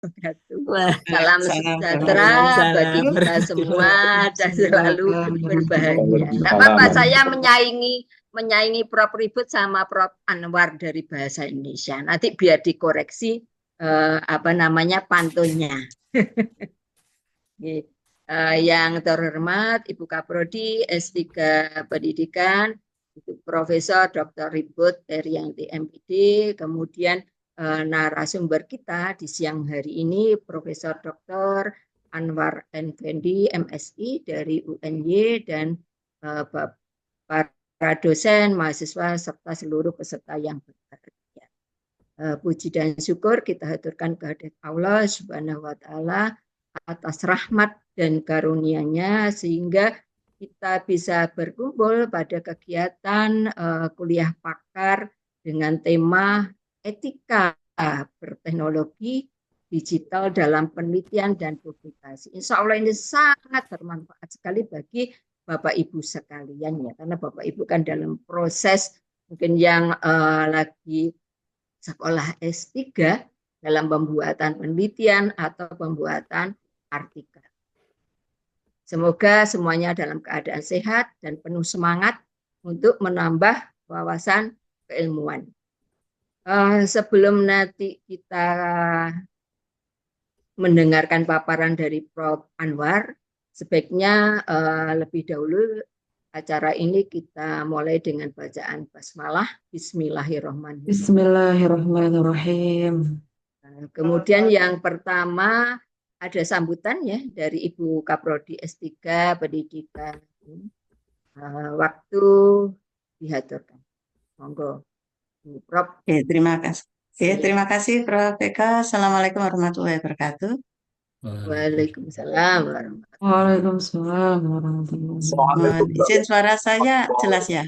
wabarakatuh. Wah, Salam salam sejahtera bagi Waalaikumsalam kita semua dan selalu berbahagia. Tidak apa-apa, Waalaikumsalam. saya menyaingi Prof Ribut sama Prof Anwar dari Bahasa Indonesia. Nanti biar dikoreksi apa namanya pantunnya. Yang terhormat Ibu Kaprodi S3 Pendidikan, Ibu Profesor Dr. Ribut Herianti MPD, kemudian narasumber kita di siang hari ini Profesor Dr. Anwar Effendi MSI dari UNY dan para dosen, mahasiswa serta seluruh peserta yang berbahagia. Puji dan syukur kita haturkan kehadirat Allah Subhanahu wa taala atas rahmat dan karunia-Nya sehingga kita bisa berkumpul pada kegiatan kuliah pakar dengan tema etika berteknologi digital dalam penelitian dan publikasi. Insya Allah ini sangat bermanfaat sekali bagi Bapak Ibu sekalian ya, karena Bapak Ibu kan dalam proses mungkin yang lagi sekolah S3 dalam pembuatan penelitian atau pembuatan artikel. Semoga semuanya dalam keadaan sehat dan penuh semangat untuk menambah wawasan keilmuan. Sebelum nanti kita mendengarkan paparan dari Prof. Anwar, sebaiknya lebih dahulu acara ini kita mulai dengan bacaan basmalah. Bismillahirrahmanirrahim. Bismillahirrahmanirrahim. Kemudian yang pertama ada sambutan ya dari Ibu Kaprodi S3 Pendidikan. Waktu dihaturkan. Monggo, Prof. Oke, terima kasih. Oke, terima kasih Prof. Eka. Assalamualaikum warahmatullahi wabarakatuh. Waalaikumsalam warahmatullahi Waalaikumsalam warahmatullahi Assalamualaikum, wabarakatuh. Mbak. Izin suara saya jelas ya?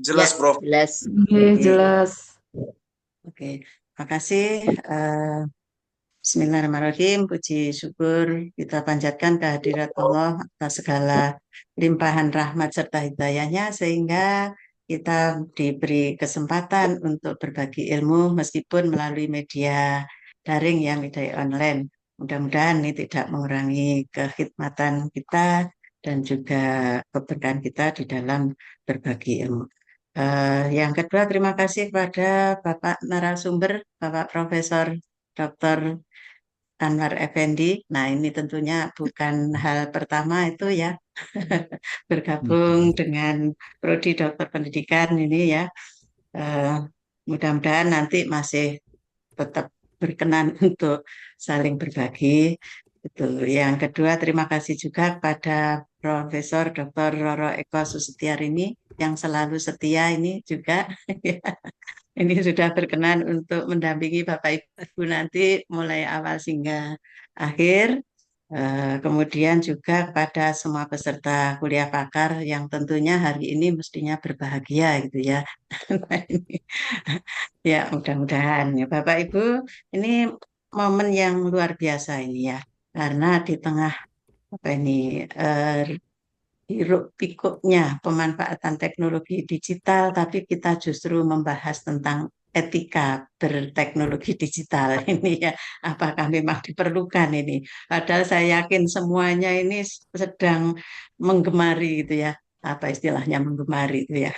Jelas, wabarakatuh. Prof. Ya, jelas. Oke, jelas. Oke, makasih. Bismillahirrahmanirrahim. Puji syukur kita panjatkan kehadirat Allah atas segala limpahan rahmat serta hidayahnya sehingga kita diberi kesempatan untuk berbagi ilmu meskipun melalui media daring yang media online. Mudah-mudahan ini tidak mengurangi kekhidmatan kita dan juga keberkahan kita di dalam berbagi ilmu. Yang kedua, terima kasih kepada Bapak narasumber, Bapak Profesor Dr. Anwar Effendi. Nah, ini tentunya bukan hal pertama itu ya, bergabung dengan Prodi Dokter Pendidikan ini ya. Eh, Mudah-mudahan nanti masih tetap berkenan untuk saling berbagi. Itu. Yang kedua, terima kasih juga kepada Profesor Dr. Roro Eko Susetyarini yang selalu setia ini juga. Ini sudah berkenan untuk mendampingi Bapak Ibu nanti mulai awal hingga akhir. Kemudian juga kepada semua peserta kuliah pakar yang tentunya hari ini mestinya berbahagia gitu ya. Nah, ya mudah-mudahan ya Bapak Ibu ini momen yang luar biasa ini ya. Karena di tengah apa ini hiruk pikuknya pemanfaatan teknologi digital, tapi kita justru membahas tentang etika berteknologi digital ini ya. Apakah memang diperlukan ini? Padahal saya yakin semuanya ini sedang menggemari gitu ya. Apa istilahnya menggemari itu ya.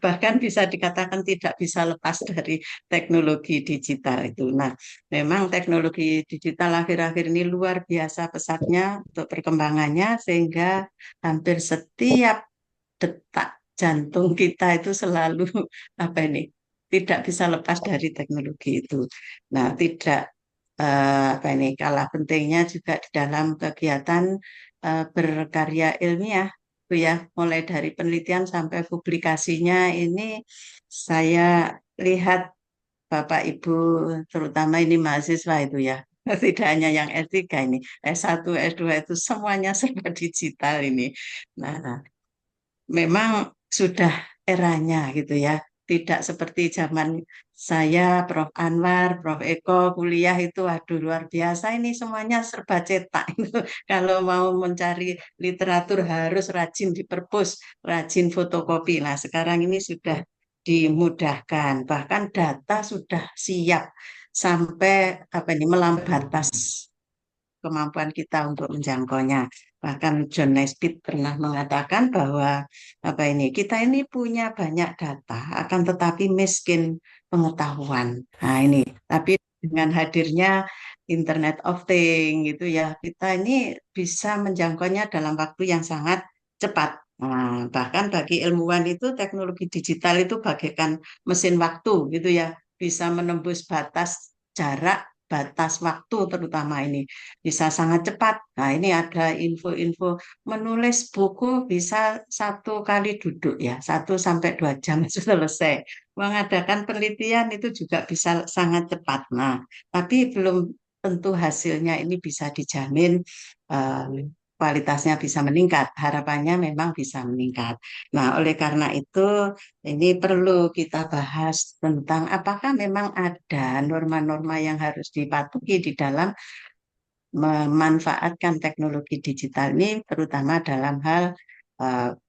Bahkan bisa dikatakan tidak bisa lepas dari teknologi digital itu. Nah, memang teknologi digital akhir-akhir ini luar biasa pesatnya untuk perkembangannya sehingga hampir setiap detak jantung kita itu selalu apa ini tidak bisa lepas dari teknologi itu. Nah, tidak apa ini kalah pentingnya juga di dalam kegiatan berkarya ilmiah itu ya, mulai dari penelitian sampai publikasinya ini saya lihat Bapak Ibu terutama ini mahasiswa itu ya. Tidak hanya yang S3 ini, S1, S2 itu semuanya serba digital ini. Nah, memang sudah eranya gitu ya. Tidak seperti zaman saya, Prof. Anwar, Prof. Eko kuliah itu, aduh luar biasa ini semuanya serba cetak. Kalau mau mencari literatur harus rajin di perpus, rajin fotokopi. Nah, sekarang ini sudah dimudahkan, bahkan data sudah siap. sampai apa ini batas kemampuan kita untuk menjangkaunya. Bahkan John Naisbitt pernah mengatakan bahwa apa ini kita ini punya banyak data, akan tetapi miskin pengetahuan. Nah ini, tapi dengan hadirnya Internet of Things gitu ya, kita ini bisa menjangkaunya dalam waktu yang sangat cepat. Nah, bahkan bagi ilmuwan itu teknologi digital itu bagaikan mesin waktu gitu ya, bisa menembus batas jarak, batas waktu terutama ini bisa sangat cepat. Nah, ini ada info-info menulis buku bisa 1 kali duduk ya, 1 sampai 2 jam selesai. Mengadakan penelitian itu juga bisa sangat cepat. Nah, tapi belum tentu hasilnya ini bisa dijamin kualitasnya bisa meningkat. Harapannya memang bisa meningkat. Nah, oleh karena itu ini perlu kita bahas tentang apakah memang ada norma-norma yang harus dipatuhi di dalam memanfaatkan teknologi digital ini terutama dalam hal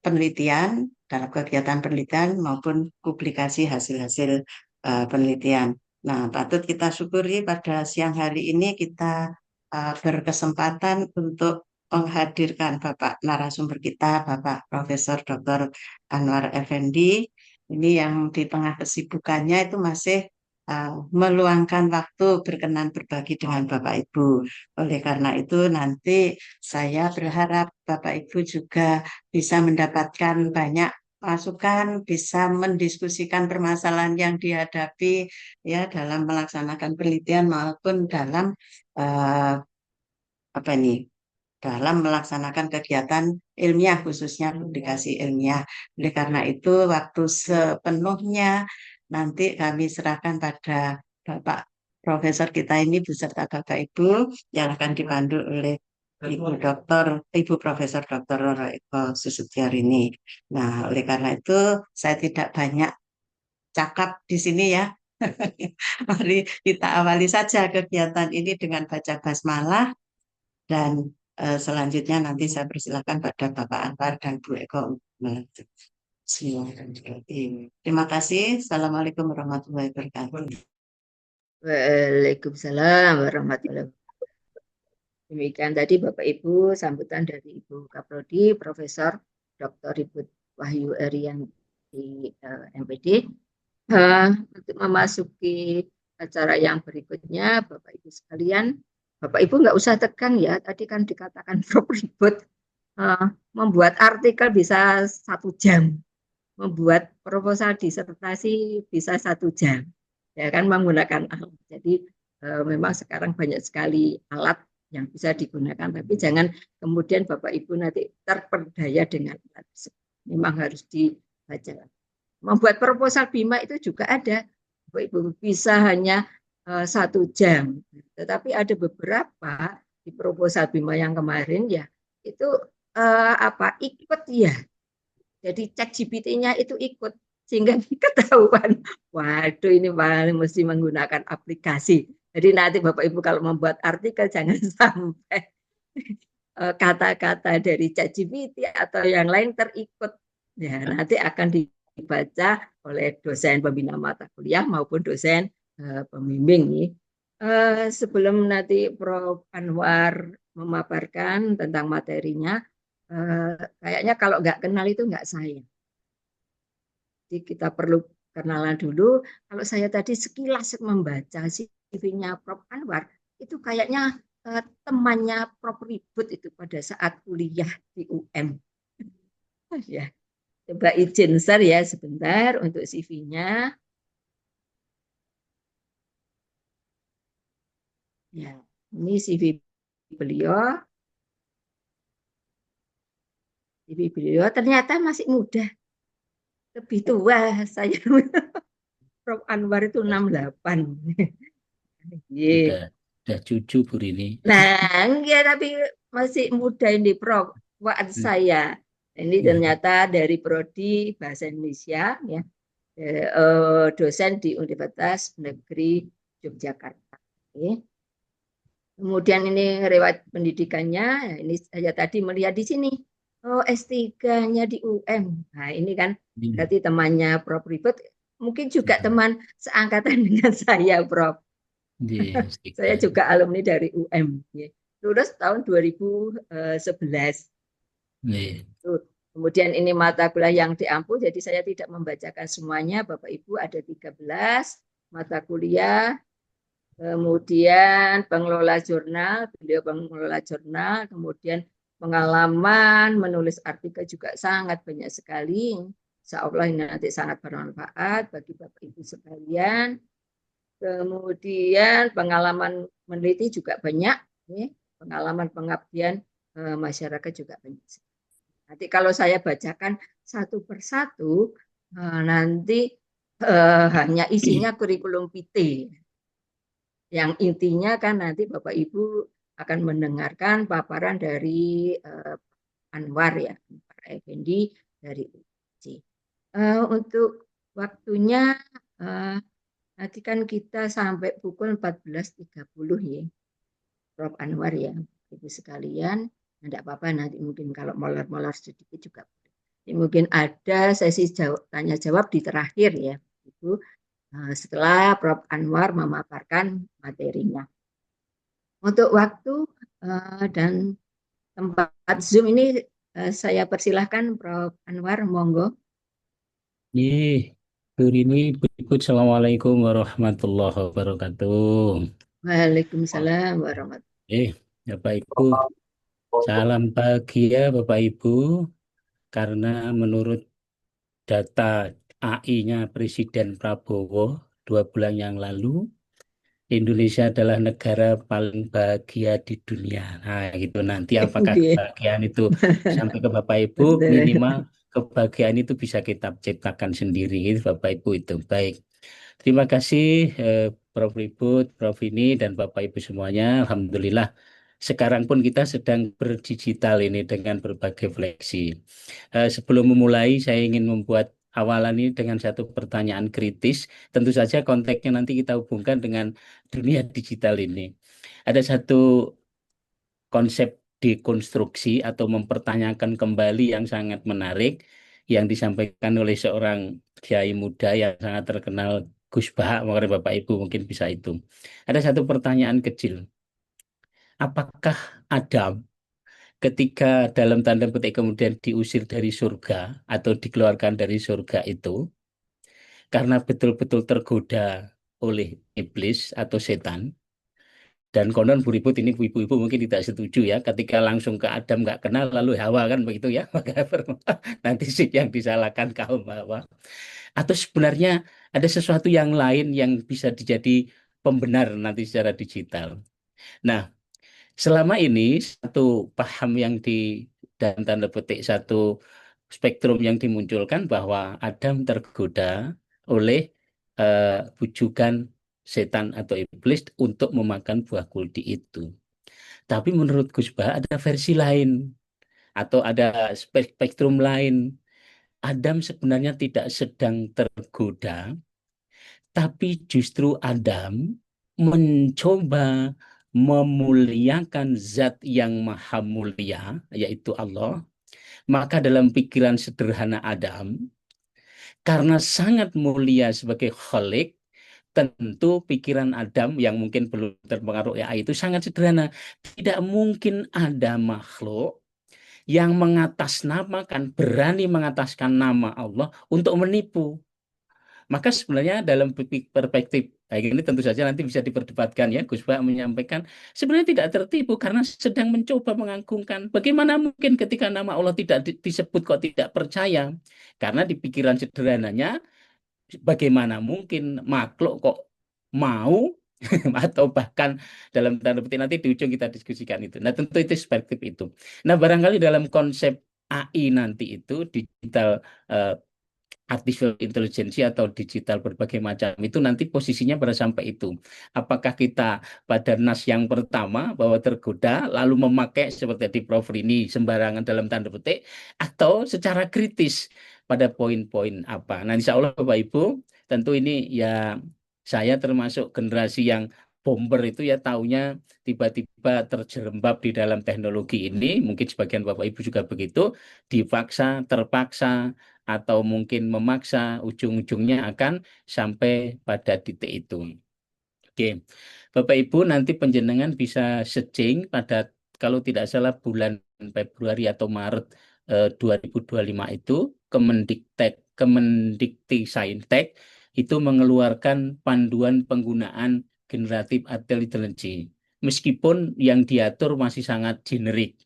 penelitian, dalam kegiatan penelitian maupun publikasi hasil-hasil penelitian. Nah, patut kita syukuri pada siang hari ini kita berkesempatan untuk menghadirkan Bapak narasumber kita, Bapak Profesor Dr. Anwar Effendi. Ini yang di tengah kesibukannya itu masih meluangkan waktu berkenan berbagi dengan Bapak Ibu. Oleh karena itu, nanti saya berharap Bapak Ibu juga bisa mendapatkan banyak masukan, bisa mendiskusikan permasalahan yang dihadapi ya dalam melaksanakan penelitian maupun dalam eh, apa ini, dalam melaksanakan kegiatan ilmiah khususnya publikasi ilmiah. Oleh karena itu, waktu sepenuhnya nanti kami serahkan pada Bapak Profesor kita ini beserta Bapak Ibu yang akan dipandu oleh Ibu Profesor Dr. Roro Eko Susutyareni. Nah, oleh karena itu saya tidak banyak cakap di sini ya. Mari kita awali saja kegiatan ini dengan baca basmalah dan selanjutnya nanti saya persilakan pada Bapak Anwar dan Bu Eko untuk melanjutkan. Silakan. Terima kasih. Assalamualaikum warahmatullahi wabarakatuh. Waalaikumsalam warahmatullahi wabarakatuh. Demikian tadi Bapak Ibu sambutan dari Ibu Kaprodi, Profesor Dr. Ibu Wahyu Erian di MPD. Untuk memasuki acara yang berikutnya, Bapak Ibu sekalian, Bapak Ibu nggak usah tegang ya. Tadi kan dikatakan Prof ribut, membuat artikel bisa 1 jam, membuat proposal disertasi bisa 1 jam, ya kan menggunakan alat. Jadi memang sekarang banyak sekali alat yang bisa digunakan, tapi jangan kemudian Bapak Ibu nanti terperdaya dengan alat. Memang harus dibaca. Membuat proposal BIMA itu juga ada, Bapak Ibu bisa hanya 1 jam, tetapi ada beberapa di proposal BIMA yang kemarin ya itu ikut ya, jadi ChatGPT-nya itu ikut sehingga ketahuan, waduh ini mesti menggunakan aplikasi. Jadi nanti Bapak Ibu kalau membuat artikel jangan sampai kata-kata dari ChatGPT atau yang lain terikut, ya nanti akan dibaca oleh dosen pembina mata kuliah maupun dosen pembimbing nih. Sebelum nanti Prof Anwar memaparkan tentang materinya, kayaknya kalau nggak kenal itu nggak saya. Jadi kita perlu kenalan dulu. Kalau saya tadi sekilas membaca CV-nya Prof Anwar, itu kayaknya temannya Prof Ribut itu pada saat kuliah di UM. Ya, coba izin share ya sebentar untuk CV-nya. Ya, ini CV beliau. CV beliau ternyata masih muda, lebih tua saya. Prof Anwar itu 68. Udah, udah cucu Bu Rini. Nah, enggak, tapi masih muda ini Prof. Wah, saya. Ini ternyata dari Prodi Bahasa Indonesia ya. Dosen di Universitas Negeri Yogyakarta. Kemudian ini riwayat pendidikannya, ini saya tadi melihat di sini. Oh, S3-nya di UM. Nah, ini kan berarti temannya Prof Ribet, mungkin juga teman seangkatan dengan saya, Prof. Nggih, Saya istiqomah. juga alumni dari UM. Ya. Lulus tahun 2011. Nggih. Tuh. Kemudian ini mata kuliah yang diampu, jadi saya tidak membacakan semuanya. Bapak Ibu ada 13 mata kuliah. Kemudian pengelola jurnal, beliau pengelola jurnal, kemudian pengalaman menulis artikel juga sangat banyak sekali. Insya Allah ini nanti sangat bermanfaat bagi Bapak Ibu sekalian. Kemudian pengalaman meneliti juga banyak, ya. Pengalaman pengabdian masyarakat juga banyak. Nanti kalau saya bacakan satu persatu, nanti hanya isinya kurikulum vitae. Yang intinya kan nanti Bapak Ibu akan mendengarkan paparan dari Anwar ya, Pak Effendi dari UIC. Untuk waktunya nanti kan kita sampai pukul 14.30 ya, Prof. Anwar ya, Ibu sekalian. Tidak apa-apa nanti mungkin kalau molor-molor sedikit juga. Mungkin ada sesi tanya jawab di terakhir ya, Ibu. Setelah Prof. Anwar memaparkan materinya. Untuk waktu dan tempat Zoom ini saya persilahkan Prof. Anwar, monggo. Nggih, Bu Rini, berikut Assalamualaikum warahmatullahi wabarakatuh. Waalaikumsalam warahmatullahi Bapak Ibu, salam bahagia Bapak Ibu, karena menurut data AI-nya Presiden Prabowo 2 bulan yang lalu, Indonesia adalah negara paling bahagia di dunia. Nah, gitu nanti apakah wabarakatuh. kebahagiaan itu sampai ke Bapak Ibu, Betul. minimal kebahagiaan itu bisa kita ciptakan sendiri, Bapak Ibu itu. Baik. Terima kasih Prof. Ribut, Prof. ini dan Bapak Ibu semuanya. Alhamdulillah sekarang pun kita sedang berdigital ini dengan berbagai fleksi. Sebelum memulai, saya ingin membuat awalan ini dengan satu pertanyaan kritis. Tentu saja konteksnya nanti kita hubungkan dengan dunia digital ini. Ada satu konsep dekonstruksi atau mempertanyakan kembali yang sangat menarik yang disampaikan oleh seorang kiai muda yang sangat terkenal, Gus Bahak, mungkin Bapak Ibu mungkin bisa itu. Ada satu pertanyaan kecil. Apakah Adam ketika dalam tanda petik kemudian diusir dari surga atau dikeluarkan dari surga itu karena betul-betul tergoda oleh iblis atau setan, dan konon Bu Ribut ini ibu-ibu mungkin tidak setuju ya ketika langsung ke Adam nggak kenal lalu Hawa kan begitu ya, maka nanti sih yang disalahkan kaum Hawa, atau sebenarnya ada sesuatu yang lain yang bisa dijadi pembenar nanti secara digital. Nah, selama ini satu paham yang di dan tanda petik satu spektrum yang dimunculkan bahwa Adam tergoda oleh bujukan setan atau iblis untuk memakan buah kuldi itu. Tapi menurut Gus Bah ada versi lain atau ada spektrum lain. Adam sebenarnya tidak sedang tergoda, tapi justru Adam mencoba memuliakan zat yang maha mulia, yaitu Allah. Maka dalam pikiran sederhana Adam, karena sangat mulia sebagai khalik, tentu pikiran Adam yang mungkin belum terpengaruh AI itu sangat sederhana. Tidak mungkin ada makhluk yang mengatasnamakan, berani mengataskan nama Allah untuk menipu. Maka sebenarnya dalam perspektif kayak ini tentu saja nanti bisa diperdebatkan ya. Gus Bah menyampaikan sebenarnya tidak tertipu karena sedang mencoba mengagungkan. Bagaimana mungkin ketika nama Allah tidak disebut kok tidak percaya? Karena di pikiran sederhananya bagaimana mungkin makhluk kok mau atau bahkan dalam tanda petik nanti di ujung kita diskusikan itu. Nah, tentu itu perspektif itu. Nah, barangkali dalam konsep AI nanti itu digital eh, artificial intelligence atau digital berbagai macam itu nanti posisinya pada sampai itu. Apakah kita pada nas yang pertama bahwa tergoda lalu memakai seperti di Prof ini sembarangan dalam tanda petik atau secara kritis pada poin-poin apa. Nah, insya Allah Bapak Ibu tentu ini ya saya termasuk generasi yang bomber itu ya taunya tiba-tiba terjerembab di dalam teknologi ini, mungkin sebagian Bapak Ibu juga begitu, dipaksa, terpaksa, atau mungkin memaksa ujung-ujungnya akan sampai pada titik itu. Oke, Bapak Ibu nanti penjenengan bisa searching pada kalau tidak salah bulan Februari atau Maret 2025 itu Kemendikti itu mengeluarkan panduan penggunaan generatif intelligence. Meskipun yang diatur masih sangat generik,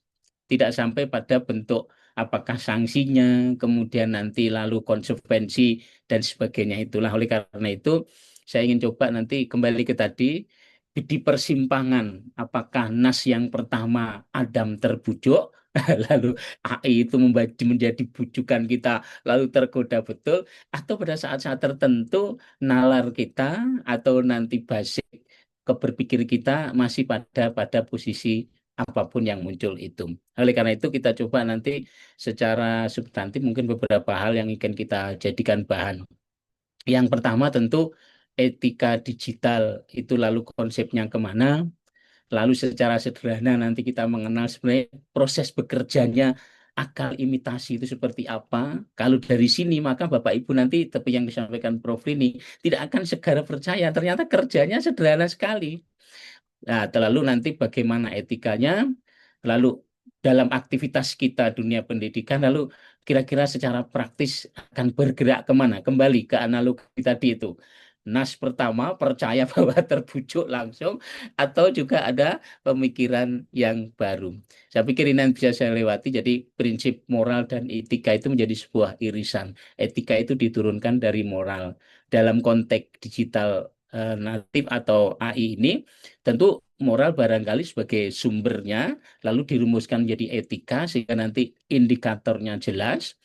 tidak sampai pada bentuk apakah sanksinya, kemudian nanti lalu konsekuensi dan sebagainya itulah. Oleh karena itu saya ingin coba nanti kembali ke tadi di persimpangan apakah nas yang pertama Adam terbujuk lalu AI itu menjadi bujukan kita lalu tergoda betul atau pada saat-saat tertentu nalar kita atau nanti basic keberpikir kita masih pada posisi apapun yang muncul itu. Oleh karena itu kita coba nanti secara substantif mungkin beberapa hal yang ingin kita jadikan bahan. Yang pertama tentu etika digital itu lalu konsepnya kemana, lalu secara sederhana nanti kita mengenal sebenarnya proses bekerjanya akal imitasi itu seperti apa. Kalau dari sini maka Bapak Ibu nanti tapi yang disampaikan Prof. Rini tidak akan segera percaya ternyata kerjanya sederhana sekali. Nah, lalu nanti bagaimana etikanya, lalu dalam aktivitas kita dunia pendidikan, lalu kira-kira secara praktis akan bergerak kemana? Kembali ke analogi tadi itu. Nas pertama percaya bahwa terbujuk langsung, atau juga ada pemikiran yang baru. Saya pikir ini yang bisa saya lewati, jadi prinsip moral dan etika itu menjadi sebuah irisan. Etika itu diturunkan dari moral. Dalam konteks digital natif atau AI ini, tentu moral barangkali sebagai sumbernya, lalu dirumuskan menjadi etika sehingga nanti indikatornya jelas,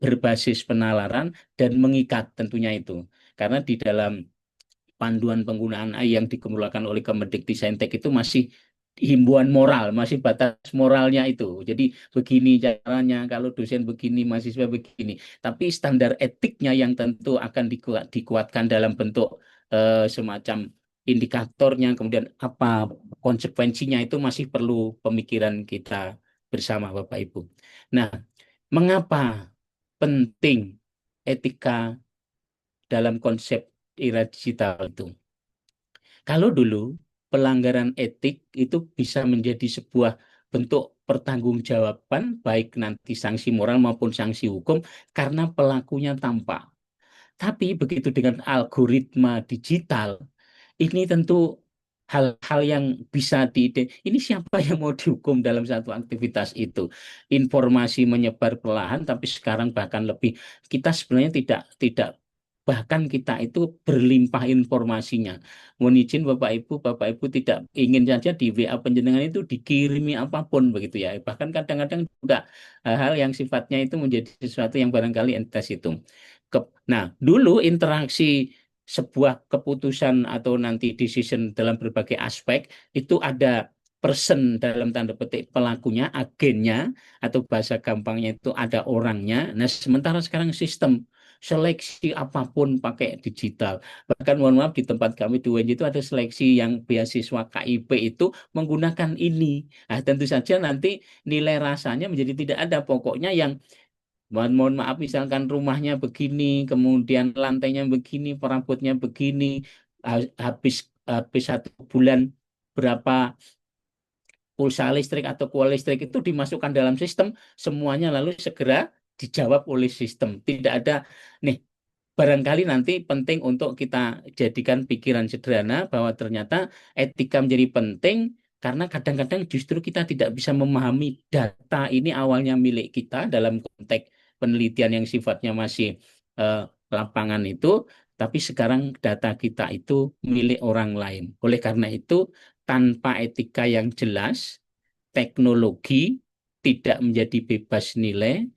berbasis penalaran dan mengikat tentunya itu. Karena di dalam panduan penggunaan AI yang dikemukakan oleh Kemendikbudristek itu masih himbauan moral, masih batas moralnya itu. Jadi begini caranya, kalau dosen begini, mahasiswa begini. Tapi standar etiknya yang tentu akan dikuatkan dalam bentuk semacam indikatornya, kemudian apa konsekuensinya itu masih perlu pemikiran kita bersama Bapak Ibu. Nah, mengapa penting etika dalam konsep era digital itu? Kalau dulu pelanggaran etik itu bisa menjadi sebuah bentuk pertanggungjawaban baik nanti sanksi moral maupun sanksi hukum karena pelakunya tampak. Tapi begitu dengan algoritma digital, ini tentu hal-hal yang bisa ini siapa yang mau dihukum dalam satu aktivitas itu. Informasi menyebar perlahan, tapi sekarang bahkan lebih kita sebenarnya tidak bahkan kita itu berlimpah informasinya. Mohon izin Bapak Ibu tidak ingin saja di WA penjenengan itu dikirimi apapun begitu ya. Bahkan kadang-kadang juga hal-hal yang sifatnya itu menjadi sesuatu yang barangkali entes itu. Nah, dulu interaksi sebuah keputusan atau nanti decision dalam berbagai aspek itu ada person dalam tanda petik pelakunya, agennya, atau bahasa gampangnya itu ada orangnya. Nah, sementara sekarang sistem seleksi apapun pakai digital. Bahkan mohon maaf di tempat kami di UNJ itu ada seleksi yang beasiswa KIP itu menggunakan ini. Nah, tentu saja nanti nilai rasanya menjadi tidak ada. Pokoknya yang mohon maaf misalkan rumahnya begini, kemudian lantainya begini, perabotnya begini, habis habis 1 bulan berapa pulsa listrik atau kuota listrik itu dimasukkan dalam sistem, semuanya lalu segera dijawab oleh sistem. Tidak ada nih. Barangkali nanti penting untuk kita jadikan pikiran sederhana bahwa ternyata etika menjadi penting karena kadang-kadang justru kita tidak bisa memahami data ini awalnya milik kita dalam konteks penelitian yang sifatnya masih lapangan itu, tapi sekarang data kita itu milik orang lain. Oleh karena itu, tanpa etika yang jelas, teknologi tidak menjadi bebas nilai,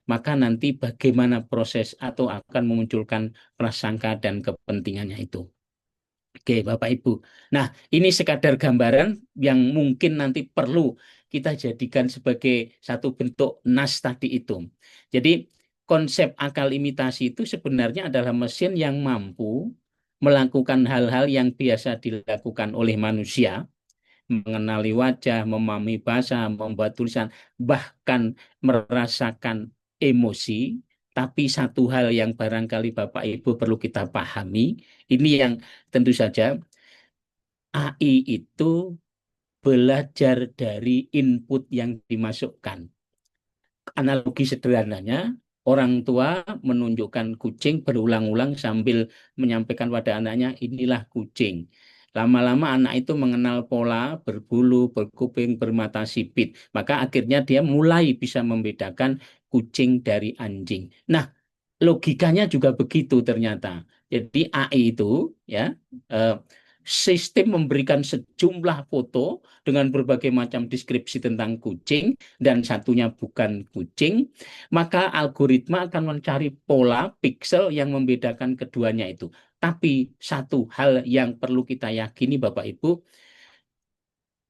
maka nanti bagaimana proses atau akan memunculkan prasangka dan kepentingannya itu. Oke, Bapak Ibu. Nah, ini sekadar gambaran yang mungkin nanti perlu kita jadikan sebagai satu bentuk nas tadi itu. Jadi, konsep akal imitasi itu sebenarnya adalah mesin yang mampu melakukan hal-hal yang biasa dilakukan oleh manusia, mengenali wajah, memahami bahasa, membuat tulisan, bahkan merasakan emosi. Tapi satu hal yang barangkali Bapak Ibu perlu kita pahami, ini yang tentu saja AI itu belajar dari input yang dimasukkan. Analogi sederhananya, orang tua menunjukkan kucing berulang-ulang sambil menyampaikan pada anaknya, inilah kucing. Lama-lama anak itu mengenal pola berbulu, berkuping, bermata sipit. Maka akhirnya dia mulai bisa membedakan kucing dari anjing. Nah, logikanya juga begitu ternyata. Jadi AI itu ya eh, sistem memberikan sejumlah foto dengan berbagai macam deskripsi tentang kucing dan satunya bukan kucing, maka algoritma akan mencari pola piksel yang membedakan keduanya itu. Tapi satu hal yang perlu kita yakini Bapak Ibu,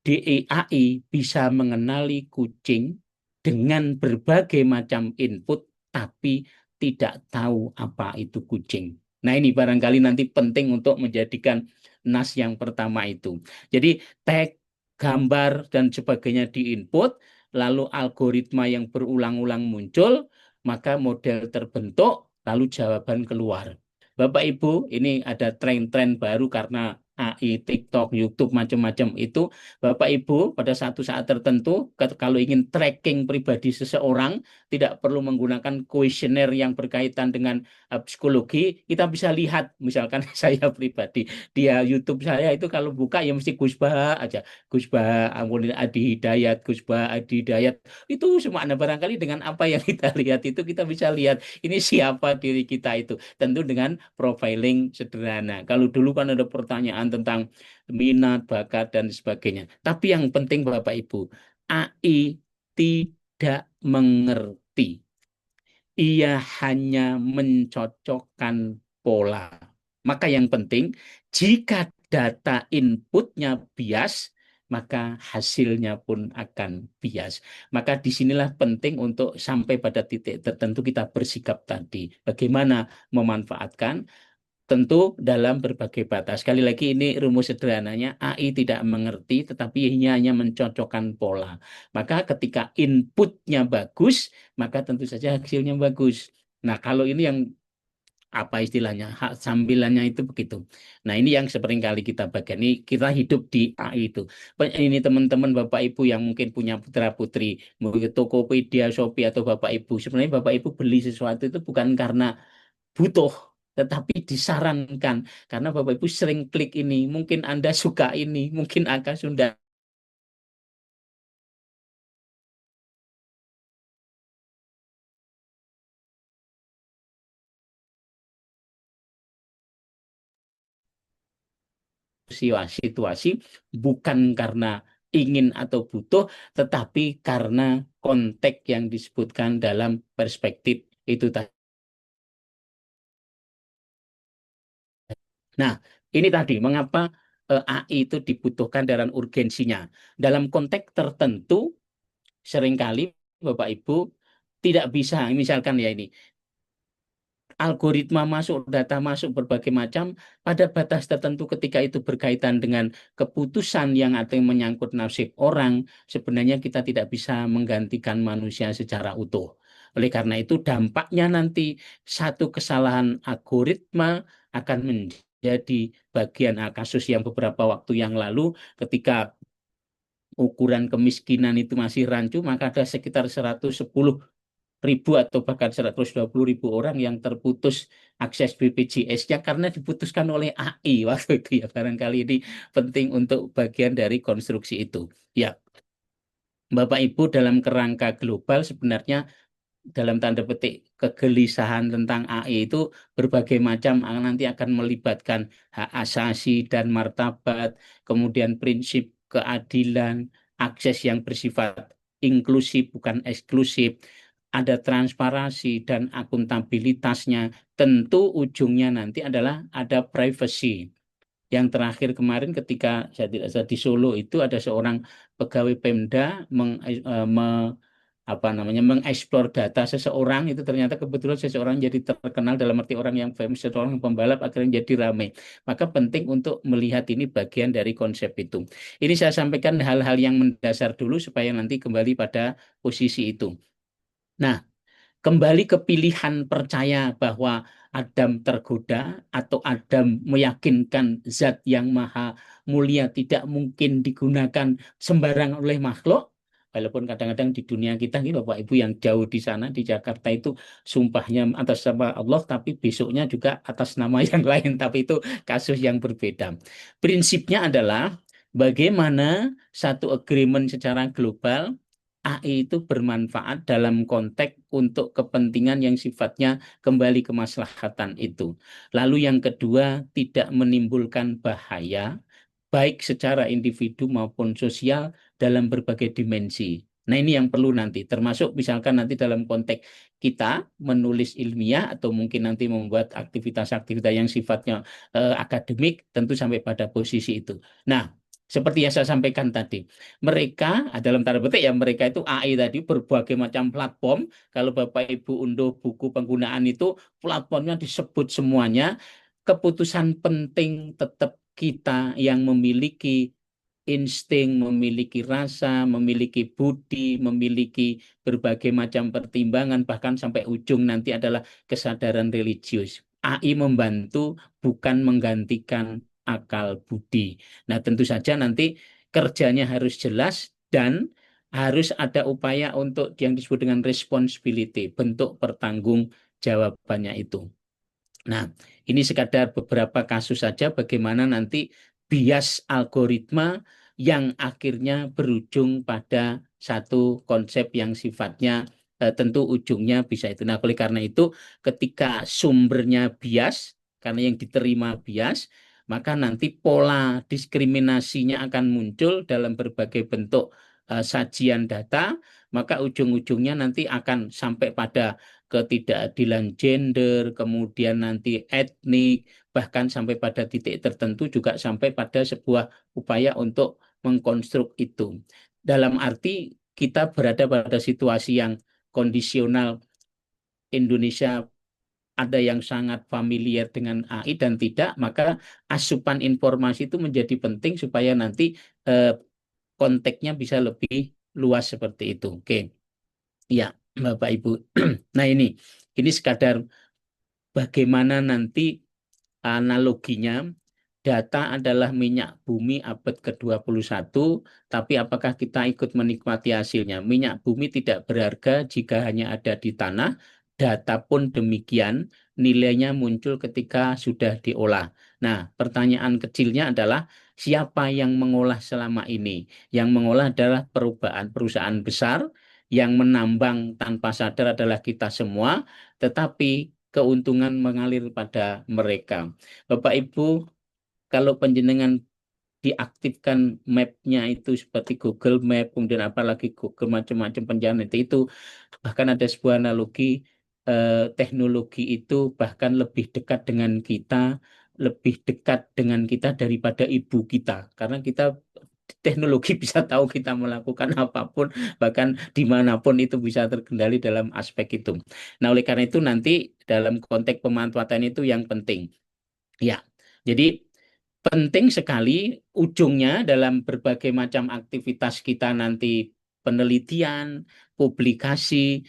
DAI bisa mengenali kucing dengan berbagai macam input, tapi tidak tahu apa itu kucing. Nah, ini barangkali nanti penting untuk menjadikan NAS yang pertama itu. Jadi, tag, gambar, dan sebagainya diinput, lalu algoritma yang berulang-ulang muncul, maka model terbentuk, lalu jawaban keluar. Bapak Ibu, ini ada tren-tren baru karena AI, TikTok, YouTube, macam-macam itu. Bapak Ibu, pada satu saat tertentu, kalau ingin tracking pribadi seseorang, tidak perlu menggunakan kuesioner yang berkaitan dengan psikologi, kita bisa lihat, misalkan saya pribadi, dia YouTube saya itu kalau buka ya mesti Gus Bah aja. Gus Bah, Adi Hidayat, Gus Bah, Adi Hidayat, itu semua. Nah, barangkali dengan apa yang kita lihat itu, kita bisa lihat ini siapa diri kita itu. Tentu dengan profiling sederhana. Kalau dulu kan ada pertanyaan tentang minat, bakat, dan sebagainya. Tapi yang penting Bapak Ibu, AI tidak mengerti. Ia hanya mencocokkan pola. Maka yang penting, jika data inputnya bias, maka hasilnya pun akan bias. Maka disinilah penting untuk sampai pada titik tertentu kita bersikap tadi. Bagaimana memanfaatkan tentu dalam berbagai batas. Sekali lagi ini rumus sederhananya, AI tidak mengerti tetapi hanya mencocokkan pola. Maka ketika inputnya bagus, maka tentu saja hasilnya bagus. Nah, kalau ini yang apa istilahnya, hak sambilannya itu begitu. Nah, ini yang seringkali kita bagian. Ini kita hidup di AI itu. Ini teman-teman Bapak Ibu yang mungkin punya putra-putri, mungkin Tokopedia, Shopee, atau Bapak Ibu. Sebenarnya Bapak Ibu beli sesuatu itu bukan karena butuh, tetapi disarankan karena Bapak Ibu sering klik ini, mungkin Anda suka ini, mungkin Anda sudah situasi bukan karena ingin atau butuh, tetapi karena konteks yang disebutkan dalam perspektif itu tadi. Nah, ini tadi mengapa AI itu dibutuhkan dan urgensinya. Dalam konteks tertentu, seringkali Bapak Ibu tidak bisa, misalkan ya ini, algoritma masuk, data masuk berbagai macam, pada batas tertentu ketika itu berkaitan dengan keputusan yang ada yang menyangkut nasib orang, sebenarnya kita tidak bisa menggantikan manusia secara utuh. Oleh karena itu dampaknya nanti satu kesalahan algoritma akan menjadi bagian kasus yang beberapa waktu yang lalu ketika ukuran kemiskinan itu masih rancu, maka ada sekitar 110.000 atau bahkan 120.000 orang yang terputus akses BPJS-nya karena diputuskan oleh AI waktu itu ya. Barangkali ini penting untuk bagian dari konstruksi itu. Ya, Bapak Ibu, dalam kerangka global sebenarnya dalam tanda petik kegelisahan tentang AI itu berbagai macam, nanti akan melibatkan hak asasi dan martabat, kemudian prinsip keadilan, akses yang bersifat inklusif bukan eksklusif, ada transparansi dan akuntabilitasnya. Tentu ujungnya nanti adalah ada privacy. Yang terakhir kemarin ketika saya tidak salah di Solo itu ada seorang pegawai Pemda apa namanya mengeksplor data seseorang, itu ternyata kebetulan seseorang jadi terkenal, dalam arti orang yang famous, seseorang pembalap akhirnya jadi ramai. Maka penting untuk melihat ini bagian dari konsep itu. Ini saya sampaikan hal-hal yang mendasar dulu supaya nanti kembali pada posisi itu. Nah, kembali ke pilihan percaya bahwa Adam tergoda atau Adam meyakinkan zat yang maha mulia tidak mungkin digunakan sembarang oleh makhluk. Walaupun kadang-kadang di dunia kita nih Bapak Ibu yang jauh di sana di Jakarta itu sumpahnya atas nama Allah tapi besoknya juga atas nama yang lain, tapi itu kasus yang berbeda. Prinsipnya adalah bagaimana satu agreement secara global AI itu bermanfaat dalam konteks untuk kepentingan yang sifatnya kembali kemaslahatan itu. Lalu yang kedua, tidak menimbulkan bahaya baik secara individu maupun sosial dalam berbagai dimensi. Nah, ini yang perlu nanti, termasuk misalkan nanti dalam konteks kita menulis ilmiah atau mungkin nanti membuat aktivitas-aktivitas yang sifatnya akademik, tentu sampai pada posisi itu. Nah, seperti yang saya sampaikan tadi, mereka dalam tanda petik ya mereka itu AI tadi berbagai macam platform. Kalau Bapak Ibu unduh buku penggunaan itu platformnya disebut semuanya. Keputusan penting tetap kita yang memiliki insting, memiliki rasa, memiliki budi, memiliki berbagai macam pertimbangan, bahkan sampai ujung nanti adalah kesadaran religius. AI membantu bukan menggantikan akal budi. Nah, tentu saja nanti kerjanya harus jelas dan harus ada upaya untuk yang disebut dengan responsibility, bentuk pertanggung jawabannya itu. Nah, ini sekadar beberapa kasus saja bagaimana nanti bias algoritma yang akhirnya berujung pada satu konsep yang sifatnya tentu ujungnya bisa itu. Nah, oleh karena itu ketika sumbernya bias, karena yang diterima bias, maka nanti pola diskriminasinya akan muncul dalam berbagai bentuk sajian data, maka ujung-ujungnya nanti akan sampai pada ketidakadilan gender, kemudian nanti etnik, bahkan sampai pada titik tertentu juga sampai pada sebuah upaya untuk mengkonstruk itu. Dalam arti kita berada pada situasi yang kondisional. Indonesia ada yang sangat familiar dengan AI dan tidak, maka asupan informasi itu menjadi penting supaya nanti konteksnya bisa lebih luas seperti itu. Oke. Ya, Bapak Ibu. Nah, ini sekadar bagaimana nanti analoginya data adalah minyak bumi abad ke-21, tapi apakah kita ikut menikmati hasilnya? Minyak bumi tidak berharga jika hanya ada di tanah, data pun demikian, nilainya muncul ketika sudah diolah. Nah, pertanyaan kecilnya adalah siapa yang mengolah selama ini? Yang mengolah adalah perusahaan besar, yang menambang tanpa sadar adalah kita semua, tetapi keuntungan mengalir pada mereka. Bapak Ibu, kalau penjenengan diaktifkan map-nya itu seperti Google Map, kemudian apalagi Google macam-macam penjana itu bahkan ada sebuah analogi teknologi itu bahkan lebih dekat dengan kita, lebih dekat dengan kita daripada ibu kita, karena kita teknologi bisa tahu kita melakukan apapun, bahkan dimanapun itu bisa terkendali dalam aspek itu. Nah, oleh karena itu nanti dalam konteks pemanfaatan itu yang penting. Ya, jadi penting sekali ujungnya dalam berbagai macam aktivitas kita nanti penelitian, publikasi,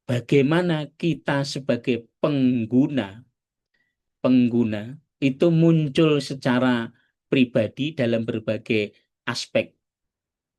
bagaimana kita sebagai pengguna itu muncul secara pribadi dalam berbagai aspek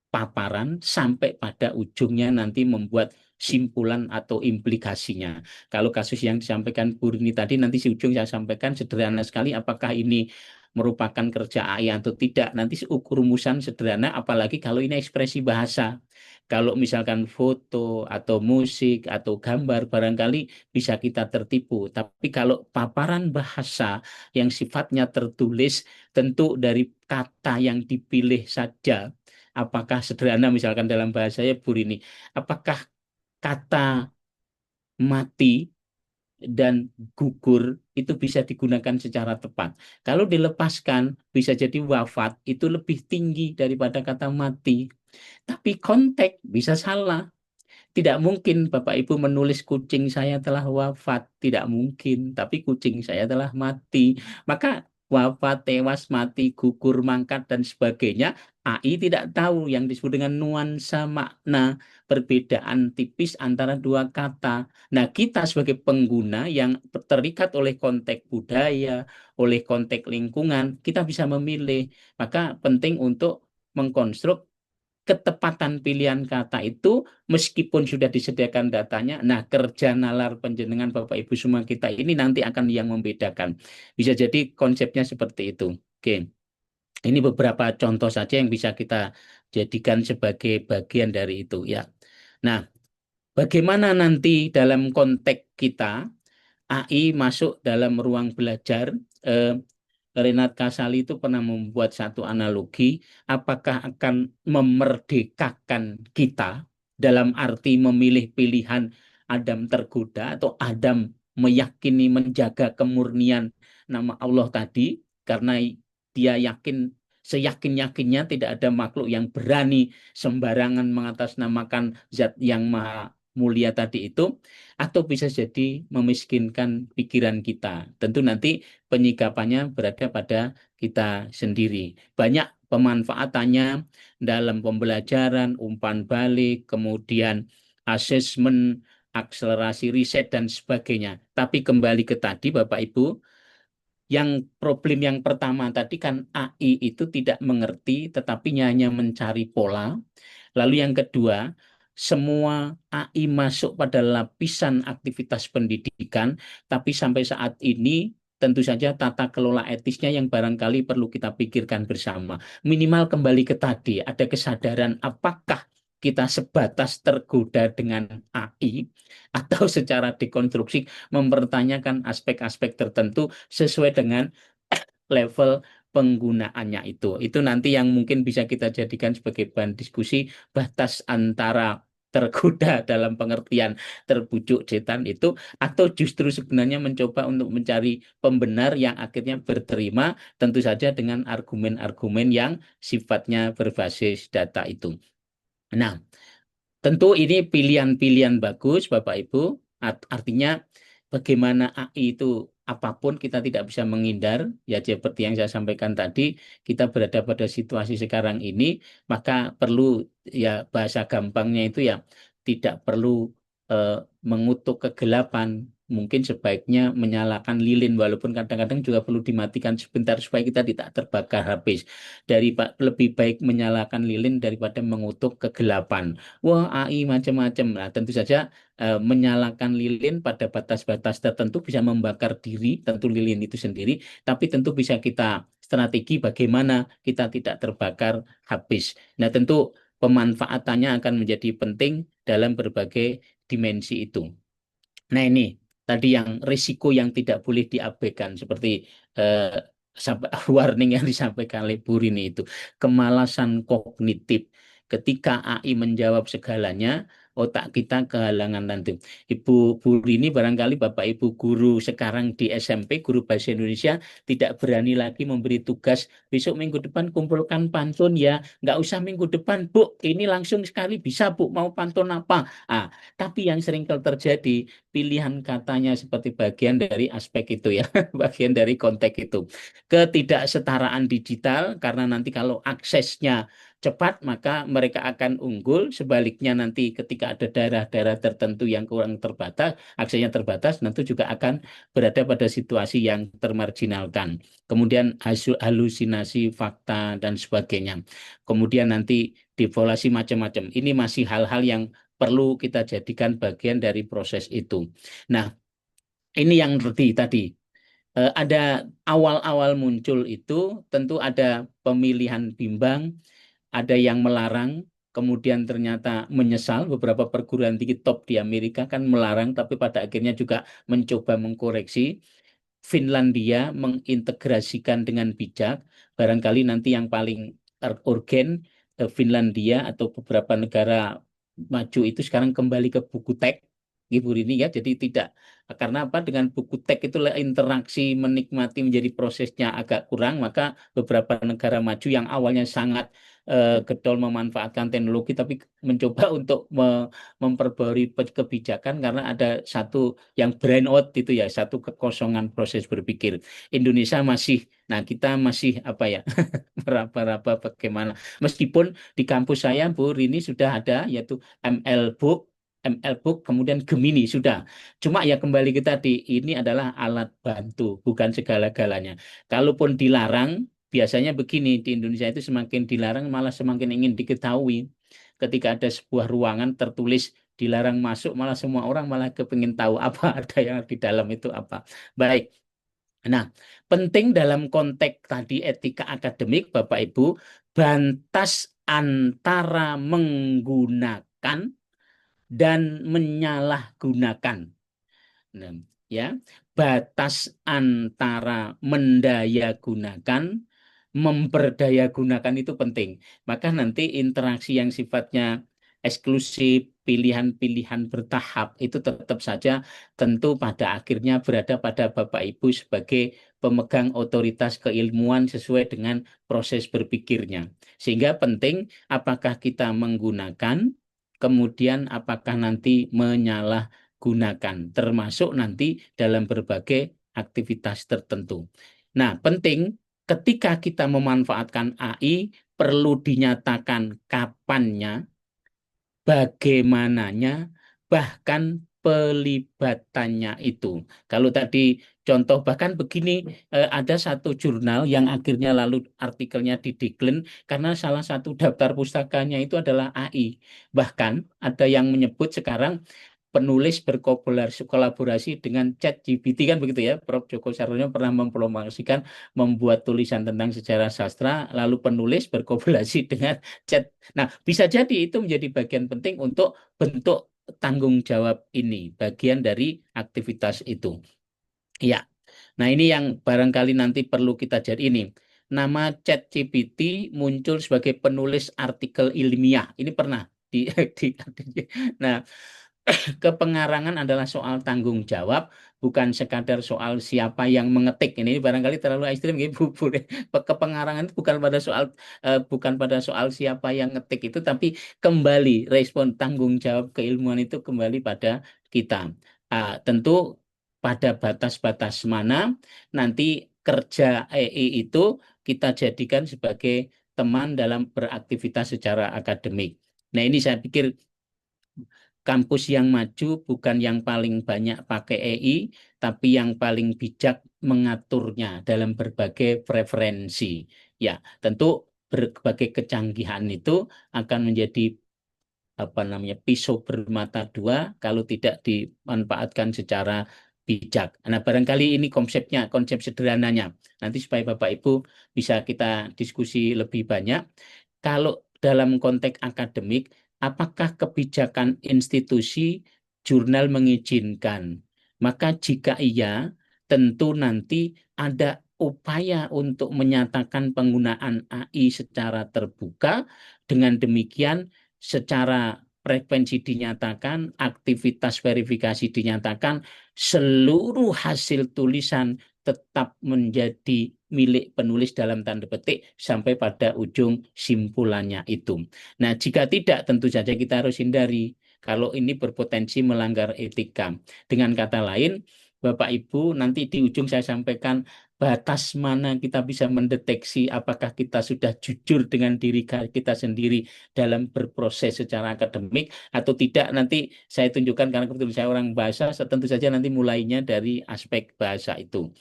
paparan sampai pada ujungnya nanti membuat simpulan atau implikasinya. Kalau kasus yang disampaikan Bu Rini tadi, nanti si ujung saya sampaikan sederhana sekali, apakah ini merupakan kerja AI atau tidak. Nanti rumusan sederhana, apalagi kalau ini ekspresi bahasa. Kalau misalkan foto atau musik atau gambar, barangkali bisa kita tertipu. Tapi kalau paparan bahasa yang sifatnya tertulis, tentu dari kata yang dipilih saja. Apakah sederhana misalkan dalam bahasanya Bu Rini, apakah kata mati dan gugur itu bisa digunakan secara tepat. Kalau dilepaskan bisa jadi wafat itu lebih tinggi daripada kata mati. Tapi konteks bisa salah. Tidak mungkin Bapak Ibu menulis kucing saya telah wafat, tidak mungkin, tapi kucing saya telah mati. Maka wafat, tewas, mati, gugur, mangkat, dan sebagainya. AI tidak tahu yang disebut dengan nuansa makna, perbedaan tipis antara dua kata. Nah, kita sebagai pengguna yang terikat oleh konteks budaya, oleh konteks lingkungan, kita bisa memilih. Maka penting untuk mengkonstruk ketepatan pilihan kata itu meskipun sudah disediakan datanya. Nah, kerja nalar penjenengan Bapak Ibu semua kita ini nanti akan yang membedakan. Bisa jadi konsepnya seperti itu. Oke. Ini beberapa contoh saja yang bisa kita jadikan sebagai bagian dari itu ya. Nah, bagaimana nanti dalam konteks kita AI masuk dalam ruang belajar? Eh, Renat Kasali itu pernah membuat satu analogi, apakah akan memerdekakan kita dalam arti memilih pilihan Adam tergoda atau Adam meyakini menjaga kemurnian nama Allah tadi, karena dia yakin seyakin-yakinnya tidak ada makhluk yang berani sembarangan mengatasnamakan zat yang maha mulia tadi itu, atau bisa jadi memiskinkan pikiran kita. Tentu nanti penyikapannya berada pada kita sendiri. Banyak pemanfaatannya dalam pembelajaran, umpan balik, kemudian asesmen, akselerasi riset, dan sebagainya. Tapi kembali ke tadi, Bapak Ibu, yang problem yang pertama tadi kan AI itu tidak mengerti, tetapi hanya mencari pola. Lalu yang kedua, semua AI masuk pada lapisan aktivitas pendidikan, tapi sampai saat ini tentu saja tata kelola etisnya yang barangkali perlu kita pikirkan bersama. Minimal kembali ke tadi, ada kesadaran apakah kita sebatas tergoda dengan AI atau secara dekonstruksi mempertanyakan aspek-aspek tertentu sesuai dengan level penggunaannya itu. Itu nanti yang mungkin bisa kita jadikan sebagai bahan diskusi batas antara tergoda dalam pengertian terbujuk setan itu atau justru sebenarnya mencoba untuk mencari pembenar yang akhirnya berterima tentu saja dengan argumen-argumen yang sifatnya berbasis data itu. Nah, tentu ini pilihan-pilihan bagus, Bapak Ibu. Artinya bagaimana AI itu apapun kita tidak bisa menghindar. Ya seperti yang saya sampaikan tadi, kita berada pada situasi sekarang ini, maka perlu ya bahasa gampangnya itu ya tidak perlu mengutuk kegelapan. Mungkin sebaiknya menyalakan lilin, walaupun kadang-kadang juga perlu dimatikan sebentar supaya kita tidak terbakar habis. Lebih baik menyalakan lilin daripada mengutuk kegelapan. Wah, AI macam-macam. Nah, tentu saja menyalakan lilin pada batas-batas tertentu bisa membakar diri, tentu lilin itu sendiri, tapi tentu bisa kita strategi bagaimana kita tidak terbakar habis. Nah, tentu pemanfaatannya akan menjadi penting dalam berbagai dimensi itu. Nah, ini tadi yang risiko yang tidak boleh diabaikan seperti eh, warning yang disampaikan oleh Bu Rini itu kemalasan kognitif. Ketika AI menjawab segalanya, otak kita kehalangan nanti. Bu Rini barangkali Bapak Ibu guru sekarang di SMP, guru bahasa Indonesia tidak berani lagi memberi tugas besok minggu depan kumpulkan pantun ya. Nggak usah minggu depan, Bu. Ini langsung sekali bisa, Bu. Mau pantun apa? Tapi yang sering terjadi pilihan katanya seperti bagian dari aspek itu ya, bagian dari konteks itu. Ketidaksetaraan digital karena nanti kalau aksesnya cepat maka mereka akan unggul. Sebaliknya nanti ketika ada daerah-daerah tertentu yang kurang terbatas, aksesnya terbatas, nanti juga akan berada pada situasi yang termarginalkan. Kemudian halusinasi fakta dan sebagainya. Kemudian nanti devaluasi macam-macam. Ini masih hal-hal yang perlu kita jadikan bagian dari proses itu. Nah, ini yang tadi ada awal-awal muncul itu tentu ada pemilihan bimbang, ada yang melarang, kemudian ternyata menyesal. Beberapa perguruan tinggi top di Amerika kan melarang, tapi pada akhirnya juga mencoba mengkoreksi. Finlandia mengintegrasikan dengan bijak. Barangkali nanti yang paling urgen Finlandia atau beberapa negara maju itu sekarang kembali ke buku teks Bu Rini ya. Jadi tidak, karena apa, dengan buku teks itu interaksi menikmati menjadi prosesnya agak kurang, maka beberapa negara maju yang awalnya sangat getol memanfaatkan teknologi tapi mencoba untuk memperbarui kebijakan karena ada satu yang brain out itu ya, satu kekosongan proses berpikir. Indonesia masih, nah kita masih apa ya, meraba-raba bagaimana. Meskipun di kampus saya Bu Rini sudah ada yaitu ML Book, kemudian Gemini sudah. Cuma ya kembali ke tadi, ini adalah alat bantu, bukan segala-galanya. Kalaupun dilarang, biasanya begini, di Indonesia itu semakin dilarang malah semakin ingin diketahui. Ketika ada sebuah ruangan tertulis dilarang masuk, malah semua orang malah kepingin tahu apa ada yang di dalam itu apa. Baik. Nah, penting dalam konteks tadi etika akademik, Bapak Ibu, batas antara menggunakan dan menyalahgunakan. Nah, ya, batas antara mendayagunakan, memberdayagunakan itu penting. Maka nanti interaksi yang sifatnya eksklusif, pilihan-pilihan bertahap itu tetap saja tentu pada akhirnya berada pada Bapak Ibu sebagai pemegang otoritas keilmuan sesuai dengan proses berpikirnya. Sehingga penting apakah kita menggunakan, kemudian apakah nanti menyalahgunakan, termasuk nanti dalam berbagai aktivitas tertentu. Nah, penting ketika kita memanfaatkan AI, perlu dinyatakan kapannya, bagaimananya, bahkan pelibatannya itu. Kalau tadi contoh bahkan begini, ada satu jurnal yang akhirnya lalu artikelnya dideklen karena salah satu daftar pustakanya itu adalah AI. Bahkan ada yang menyebut sekarang penulis berkolaborasi dengan ChatGPT, kan begitu ya. Prof. Joko Sarwono pernah mempromosikan membuat tulisan tentang sejarah sastra, lalu penulis berkolaborasi dengan Chat. Nah, bisa jadi itu menjadi bagian penting untuk bentuk tanggung jawab ini, bagian dari aktivitas itu. Ya, nah ini yang barangkali nanti perlu kita jadi ini. Nama ChatGPT muncul sebagai penulis artikel ilmiah. Ini pernah nah, kepengarangan adalah soal tanggung jawab, bukan sekadar soal siapa yang mengetik. Ini barangkali terlalu ekstrim, gitu, Bu. Kepengarangan itu bukan pada soal siapa yang ngetik itu, tapi kembali respon tanggung jawab keilmuan itu kembali pada kita. Tentu pada batas-batas mana nanti kerja AI itu kita jadikan sebagai teman dalam beraktivitas secara akademik. Nah, ini saya pikir kampus yang maju bukan yang paling banyak pakai AI, tapi yang paling bijak mengaturnya dalam berbagai preferensi. Ya, tentu berbagai kecanggihan itu akan menjadi pisau bermata dua kalau tidak dimanfaatkan secara bijak. Nah, barangkali ini konsepnya, konsep sederhananya. Nanti supaya Bapak Ibu bisa kita diskusi lebih banyak. Kalau dalam konteks akademik, apakah kebijakan institusi jurnal mengizinkan? Maka jika iya, tentu nanti ada upaya untuk menyatakan penggunaan AI secara terbuka. Dengan demikian, secara frekuensi dinyatakan, aktivitas verifikasi dinyatakan, seluruh hasil tulisan tetap menjadi milik penulis dalam tanda petik sampai pada ujung simpulannya itu. Nah, jika tidak, tentu saja kita harus hindari kalau ini berpotensi melanggar etika. Dengan kata lain, Bapak Ibu, nanti di ujung saya sampaikan batas mana kita bisa mendeteksi apakah kita sudah jujur dengan diri kita sendiri dalam berproses secara akademik atau tidak. Nanti saya tunjukkan karena kebetulan saya orang bahasa, tentu saja nanti mulainya dari aspek bahasa itu.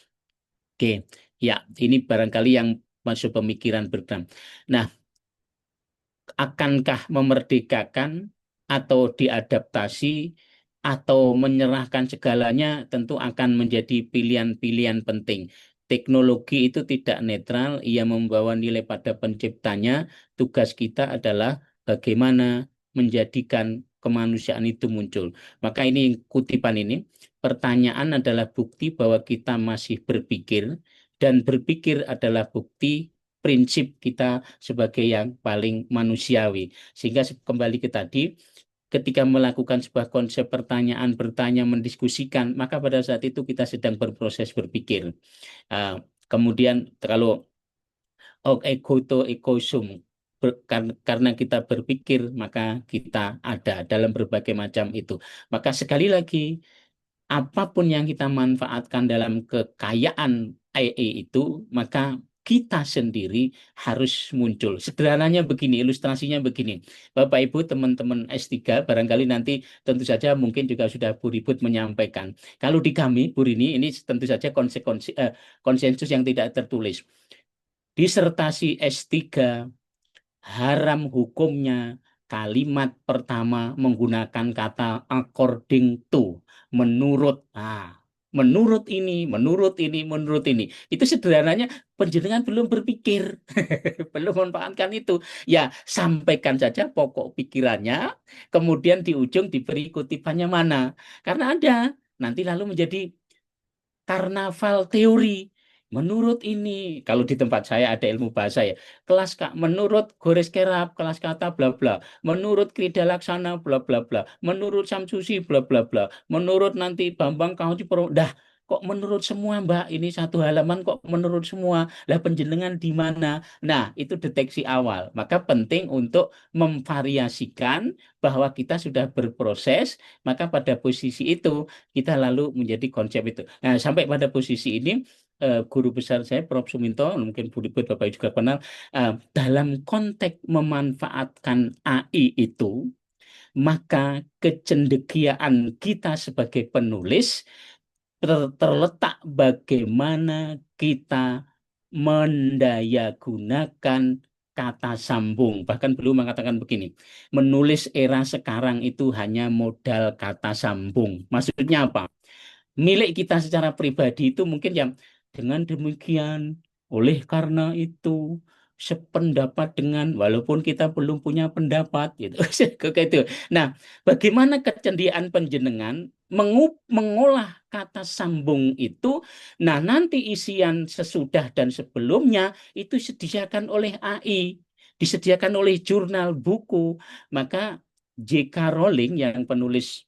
Oke, ya ini barangkali yang masuk pemikiran Bertram. Nah, akankah memerdekakan atau diadaptasi atau menyerahkan segalanya tentu akan menjadi pilihan-pilihan penting. Teknologi itu tidak netral, ia membawa nilai pada penciptanya. Tugas kita adalah bagaimana menjadikan kemanusiaan itu muncul. Maka ini kutipan ini, pertanyaan adalah bukti bahwa kita masih berpikir, dan berpikir adalah bukti prinsip kita sebagai yang paling manusiawi. Sehingga kembali ke tadi, ketika melakukan sebuah konsep pertanyaan, bertanya, mendiskusikan, maka pada saat itu kita sedang berproses berpikir. Kemudian kalau ego to ego sum, karena kita berpikir, maka kita ada dalam berbagai macam itu. Maka sekali lagi, apapun yang kita manfaatkan dalam kekayaan AI itu, maka kita sendiri harus muncul. Sederhananya begini, ilustrasinya begini. Bapak Ibu, teman-teman S3, barangkali nanti tentu saja mungkin juga sudah Bu Ribut menyampaikan. Kalau di kami, Bu Rini, ini tentu saja konsensus yang tidak tertulis. Disertasi S3, haram hukumnya kalimat pertama menggunakan kata according to, menurut. Menurut ini, menurut ini, menurut ini. Itu sederhananya penjenengan belum berpikir, belum memanfaatkan itu. Ya, sampaikan saja pokok pikirannya, kemudian di ujung diberi kutipannya mana. Karena ada, nanti lalu menjadi karnaval teori. Menurut ini, kalau di tempat saya ada ilmu bahasa ya, kelas Kak, menurut Gores Kerap, kelas kata bla bla, menurut Krida Laksana bla bla bla, menurut Samsusi bla bla bla, menurut nanti Bambang Kaucipro, dah kok menurut semua Mbak, ini satu halaman kok menurut semua, lah penjenengan di mana? Nah, itu deteksi awal, maka penting untuk memvariasikan bahwa kita sudah berproses, maka pada posisi itu kita lalu menjadi konsep itu. Nah, sampai pada posisi ini, guru besar saya, Prof. Suminto, mungkin Bu Ribut Bapak juga kenal, dalam konteks memanfaatkan AI itu, maka kecendekiaan kita sebagai penulis terletak bagaimana kita mendayagunakan kata sambung. Bahkan beliau mengatakan begini, menulis era sekarang itu hanya modal kata sambung. Maksudnya apa? Milik kita secara pribadi itu mungkin yang dengan demikian, oleh karena itu sependapat dengan, walaupun kita belum punya pendapat gitu. Kayak itu. Nah, bagaimana kecendiaan penjenengan mengolah kata sambung itu? Nah, nanti isian sesudah dan sebelumnya itu disediakan oleh AI, disediakan oleh jurnal buku. Maka J.K. Rowling yang penulis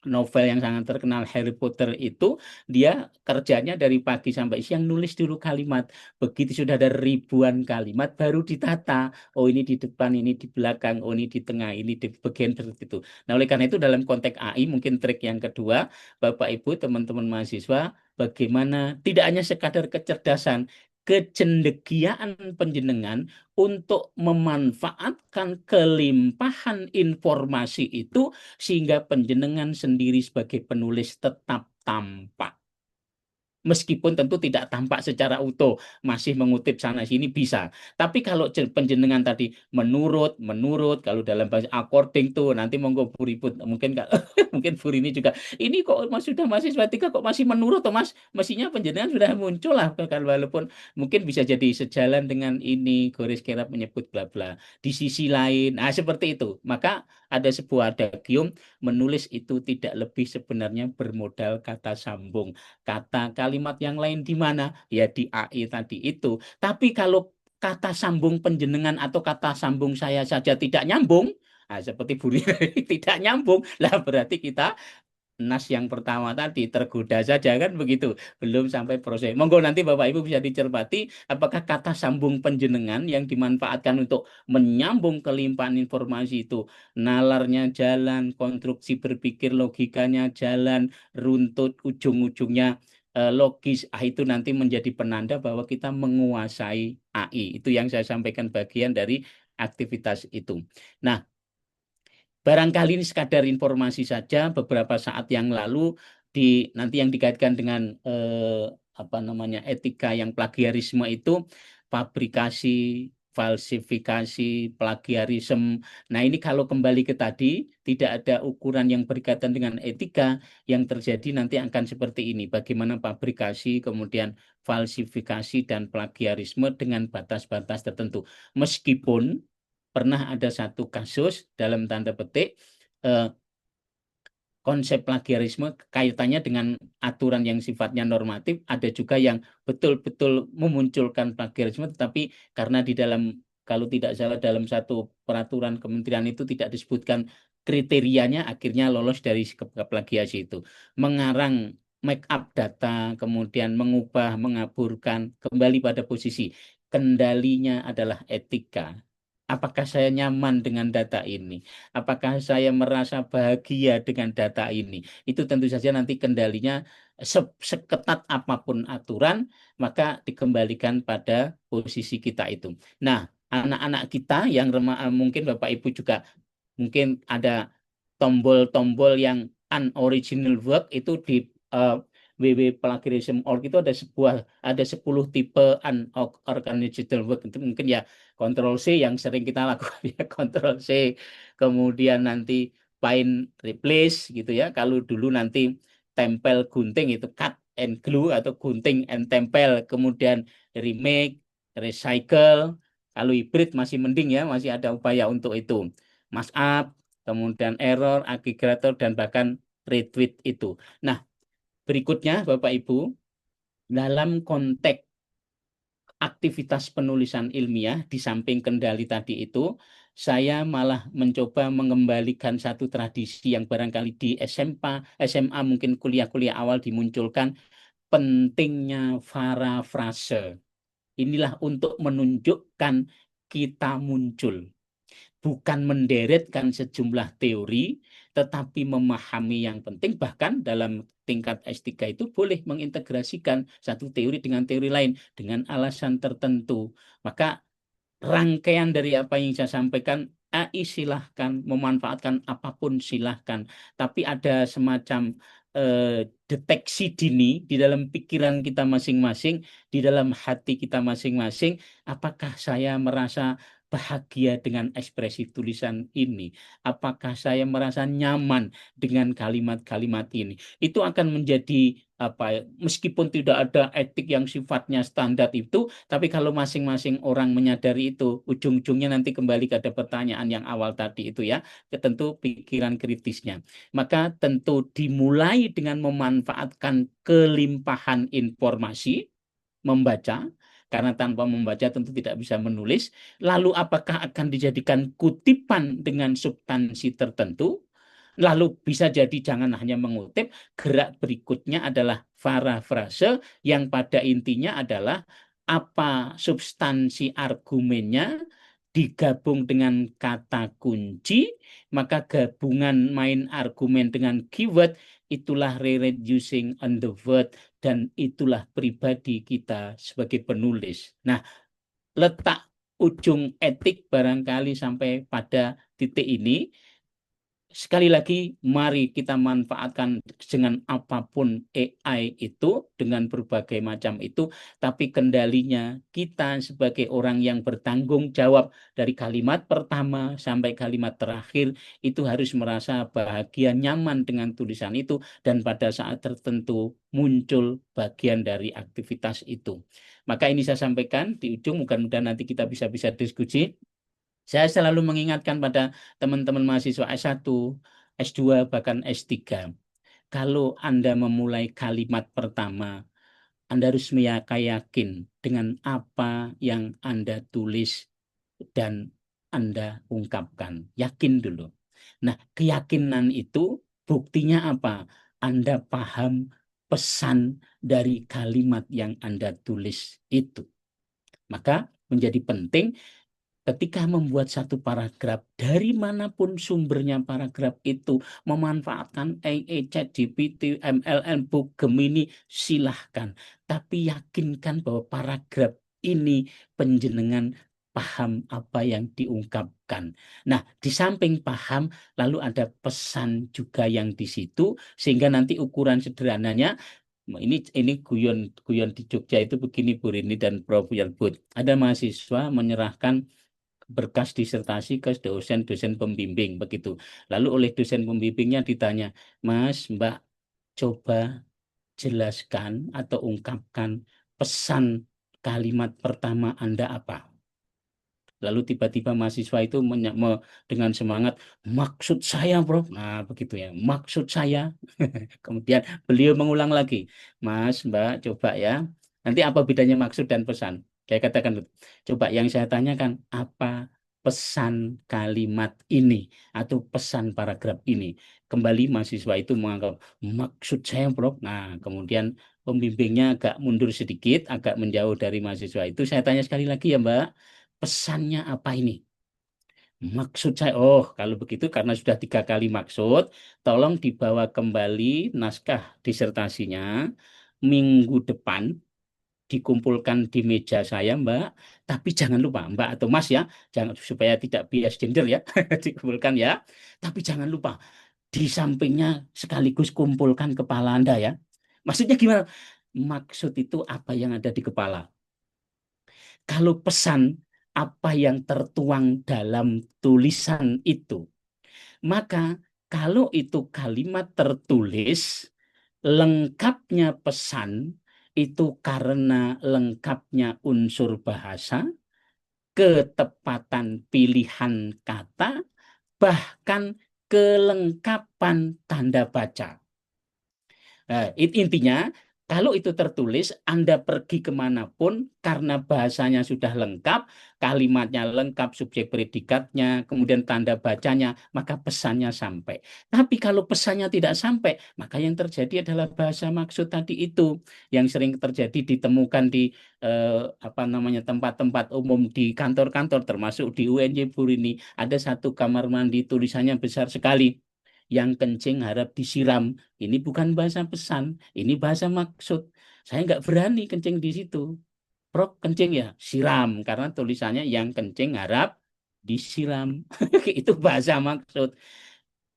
novel yang sangat terkenal Harry Potter itu, dia kerjanya dari pagi sampai siang nulis dulu kalimat. Begitu sudah ada ribuan kalimat baru ditata. Oh, ini di depan, ini di belakang, oh ini di tengah, ini di bagian seperti itu. Nah, oleh karena itu dalam konteks AI mungkin trik yang kedua, Bapak Ibu, teman-teman mahasiswa, bagaimana tidak hanya sekadar kecerdasan, kecendekiaan penjenengan untuk memanfaatkan kelimpahan informasi itu sehingga penjenengan sendiri sebagai penulis tetap tampak. Meskipun tentu tidak tampak secara utuh, masih mengutip sana sini bisa. Tapi kalau penjenengan tadi menurut, kalau dalam bahasa according to, nanti monggo Bu Ribut, mungkin mungkin Bu ini juga, ini kok sudah mahasiswa 3 kok masih menurut toh Mas? Mestinya penjenengan sudah muncul lah, kan, walaupun mungkin bisa jadi sejalan dengan ini, Gores Kerap menyebut bla bla. Di sisi lain, seperti itu. Maka ada sebuah adagium, menulis itu tidak lebih sebenarnya bermodal kata sambung. Kata kalimat yang lain di mana? Ya di AI tadi itu. Tapi kalau kata sambung penjenengan atau kata sambung saya saja tidak nyambung, seperti Bu Riri tidak nyambung, lah berarti kita nas yang pertama tadi tergoda saja kan begitu, belum sampai proses. Monggo nanti Bapak Ibu bisa dicermati apakah kata sambung penjenengan yang dimanfaatkan untuk menyambung kelimpahan informasi itu nalarnya jalan, konstruksi berpikir logikanya jalan, runtut ujung-ujungnya logis, itu nanti menjadi penanda bahwa kita menguasai AI. Itu yang saya sampaikan bagian dari aktivitas itu. Nah, barangkali ini sekadar informasi saja. Beberapa saat yang lalu nanti yang dikaitkan dengan etika yang plagiarisme itu, fabrikasi, falsifikasi, plagiarisme. Nah, ini kalau kembali ke tadi tidak ada ukuran yang berkaitan dengan etika, yang terjadi nanti akan seperti ini. Bagaimana fabrikasi, kemudian falsifikasi dan plagiarisme dengan batas-batas tertentu. Meskipun pernah ada satu kasus dalam tanda petik konsep plagiarisme kaitannya dengan aturan yang sifatnya normatif, ada juga yang betul-betul memunculkan plagiarisme, tetapi karena di dalam kalau tidak salah dalam satu peraturan kementerian itu tidak disebutkan kriterianya, akhirnya lolos dari plagiasi itu. Mengarang make up data, kemudian mengubah, mengaburkan, kembali pada posisi. Kendalinya adalah etika. Apakah saya nyaman dengan data ini? Apakah saya merasa bahagia dengan data ini? Itu tentu saja nanti kendalinya seketat apapun aturan, maka dikembalikan pada posisi kita itu. Nah, anak-anak kita yang mungkin Bapak Ibu juga mungkin ada tombol-tombol yang unoriginal work itu di www.plagiarism.org itu ada 10 tipe unoriginal work itu mungkin ya Ctrl C yang sering kita lakukan ya Ctrl C, kemudian nanti find replace gitu ya. Kalau dulu nanti tempel gunting itu cut and glue atau gunting and tempel, kemudian remake, recycle. Kalau hybrid masih mending ya, masih ada upaya untuk itu. Mashup, kemudian error, aggregator, dan bahkan retweet itu. Nah, berikutnya Bapak Ibu, dalam konteks aktivitas penulisan ilmiah, di samping kendali tadi itu, saya malah mencoba mengembalikan satu tradisi yang barangkali di SMA mungkin kuliah-kuliah awal dimunculkan, pentingnya parafrase. Inilah untuk menunjukkan kita muncul. Bukan menderetkan sejumlah teori, tetapi memahami yang penting. Bahkan dalam tingkat S3 itu boleh mengintegrasikan satu teori dengan teori lain dengan alasan tertentu. Maka rangkaian dari apa yang saya sampaikan, AI silahkan, memanfaatkan apapun silahkan. Tapi ada semacam deteksi dini di dalam pikiran kita masing-masing, di dalam hati kita masing-masing, apakah saya merasa bahagia dengan ekspresi tulisan ini? Apakah saya merasa nyaman dengan kalimat-kalimat ini? Itu akan menjadi apa, meskipun tidak ada etik yang sifatnya standar itu, tapi kalau masing-masing orang menyadari itu, ujung-ujungnya nanti kembali ke pertanyaan yang awal tadi itu ya, tentu pikiran kritisnya. Maka tentu dimulai dengan memanfaatkan kelimpahan informasi, membaca, karena tanpa membaca tentu tidak bisa menulis. Lalu apakah akan dijadikan kutipan dengan substansi tertentu? Lalu bisa jadi jangan hanya mengutip, gerak berikutnya adalah parafrase yang pada intinya adalah apa substansi argumennya digabung dengan kata kunci, maka gabungan main argumen dengan keyword itulah reducing on the word, dan itulah pribadi kita sebagai penulis. Nah, letak ujung etik barangkali sampai pada titik ini. Sekali lagi, mari kita manfaatkan dengan apapun AI itu, dengan berbagai macam itu, tapi kendalinya kita sebagai orang yang bertanggung jawab dari kalimat pertama sampai kalimat terakhir, itu harus merasa bahagia, nyaman dengan tulisan itu, dan pada saat tertentu muncul bagian dari aktivitas itu. Maka ini saya sampaikan di ujung, mudah-mudahan nanti kita bisa diskusi. Saya selalu mengingatkan pada teman-teman mahasiswa S1, S2, bahkan S3. Kalau Anda memulai kalimat pertama, Anda harus yakin dengan apa yang Anda tulis dan Anda ungkapkan. Yakin dulu. Nah, keyakinan itu buktinya apa? Anda paham pesan dari kalimat yang Anda tulis itu. Maka menjadi penting ketika membuat satu paragraf, dari manapun sumbernya paragraf itu, memanfaatkan AI, ChatGPT, MLM, Book, Gemini, silahkan. Tapi yakinkan bahwa paragraf ini penjenengan paham apa yang diungkapkan. Nah, di samping paham, lalu ada pesan juga yang di situ, sehingga nanti ukuran sederhananya, ini guyon di Jogja itu begini Bu Rini dan Prof. Yelbut. Ada mahasiswa menyerahkan berkas disertasi ke dosen pembimbing begitu. Lalu oleh dosen pembimbingnya ditanya, Mas, Mbak, coba jelaskan atau ungkapkan pesan kalimat pertama Anda apa? Lalu tiba-tiba mahasiswa itu dengan semangat, maksud saya, Prof. Nah, begitu ya, maksud saya. Kemudian beliau mengulang lagi, Mas, Mbak, coba ya. Nanti apa bedanya maksud dan pesan? Saya katakan, coba yang saya tanyakan, apa pesan kalimat ini atau pesan paragraf ini? Kembali mahasiswa itu menganggap, maksud saya, Prof. Nah, kemudian pembimbingnya agak mundur sedikit, agak menjauh dari mahasiswa itu. Saya tanya sekali lagi ya, Mbak, pesannya apa ini? Maksud saya, oh kalau begitu karena sudah 3 kali maksud, tolong dibawa kembali naskah disertasinya minggu depan, dikumpulkan di meja saya, Mbak. Tapi jangan lupa, Mbak atau Mas ya, jangan supaya tidak bias gender ya, dikumpulkan ya. Tapi jangan lupa di sampingnya sekaligus kumpulkan kepala Anda ya. Maksudnya gimana? Maksud itu apa yang ada di kepala. Kalau pesan apa yang tertuang dalam tulisan itu, maka kalau itu kalimat tertulis, lengkapnya pesan itu karena lengkapnya unsur bahasa, ketepatan pilihan kata, bahkan kelengkapan tanda baca. Intinya, kalau itu tertulis, Anda pergi kemanapun karena bahasanya sudah lengkap, kalimatnya lengkap, subjek predikatnya, kemudian tanda bacanya, maka pesannya sampai. Tapi kalau pesannya tidak sampai, maka yang terjadi adalah bahasa maksud tadi itu, yang sering terjadi ditemukan di apa namanya tempat-tempat umum di kantor-kantor, termasuk di UNJ Burini. Ada satu kamar mandi tulisannya besar sekali. Yang kencing harap disiram. Ini bukan bahasa pesan, ini bahasa maksud. Saya nggak berani kencing di situ. Prof, kencing ya, siram. Karena tulisannya yang kencing harap disiram. Itu bahasa maksud.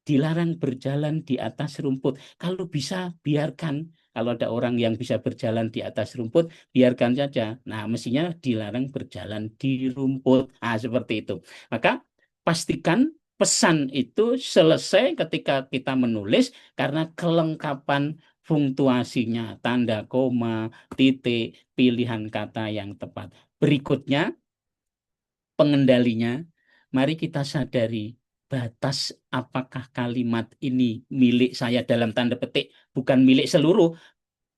Dilarang berjalan di atas rumput. Kalau bisa, biarkan. Kalau ada orang yang bisa berjalan di atas rumput, biarkan saja. Nah, mestinya dilarang berjalan di rumput. Ah, seperti itu. Maka pastikan pesan itu selesai ketika kita menulis karena kelengkapan punktuasinya, tanda koma, titik, pilihan kata yang tepat. Berikutnya, pengendalinya, mari kita sadari batas apakah kalimat ini milik saya dalam tanda petik, bukan milik seluruh.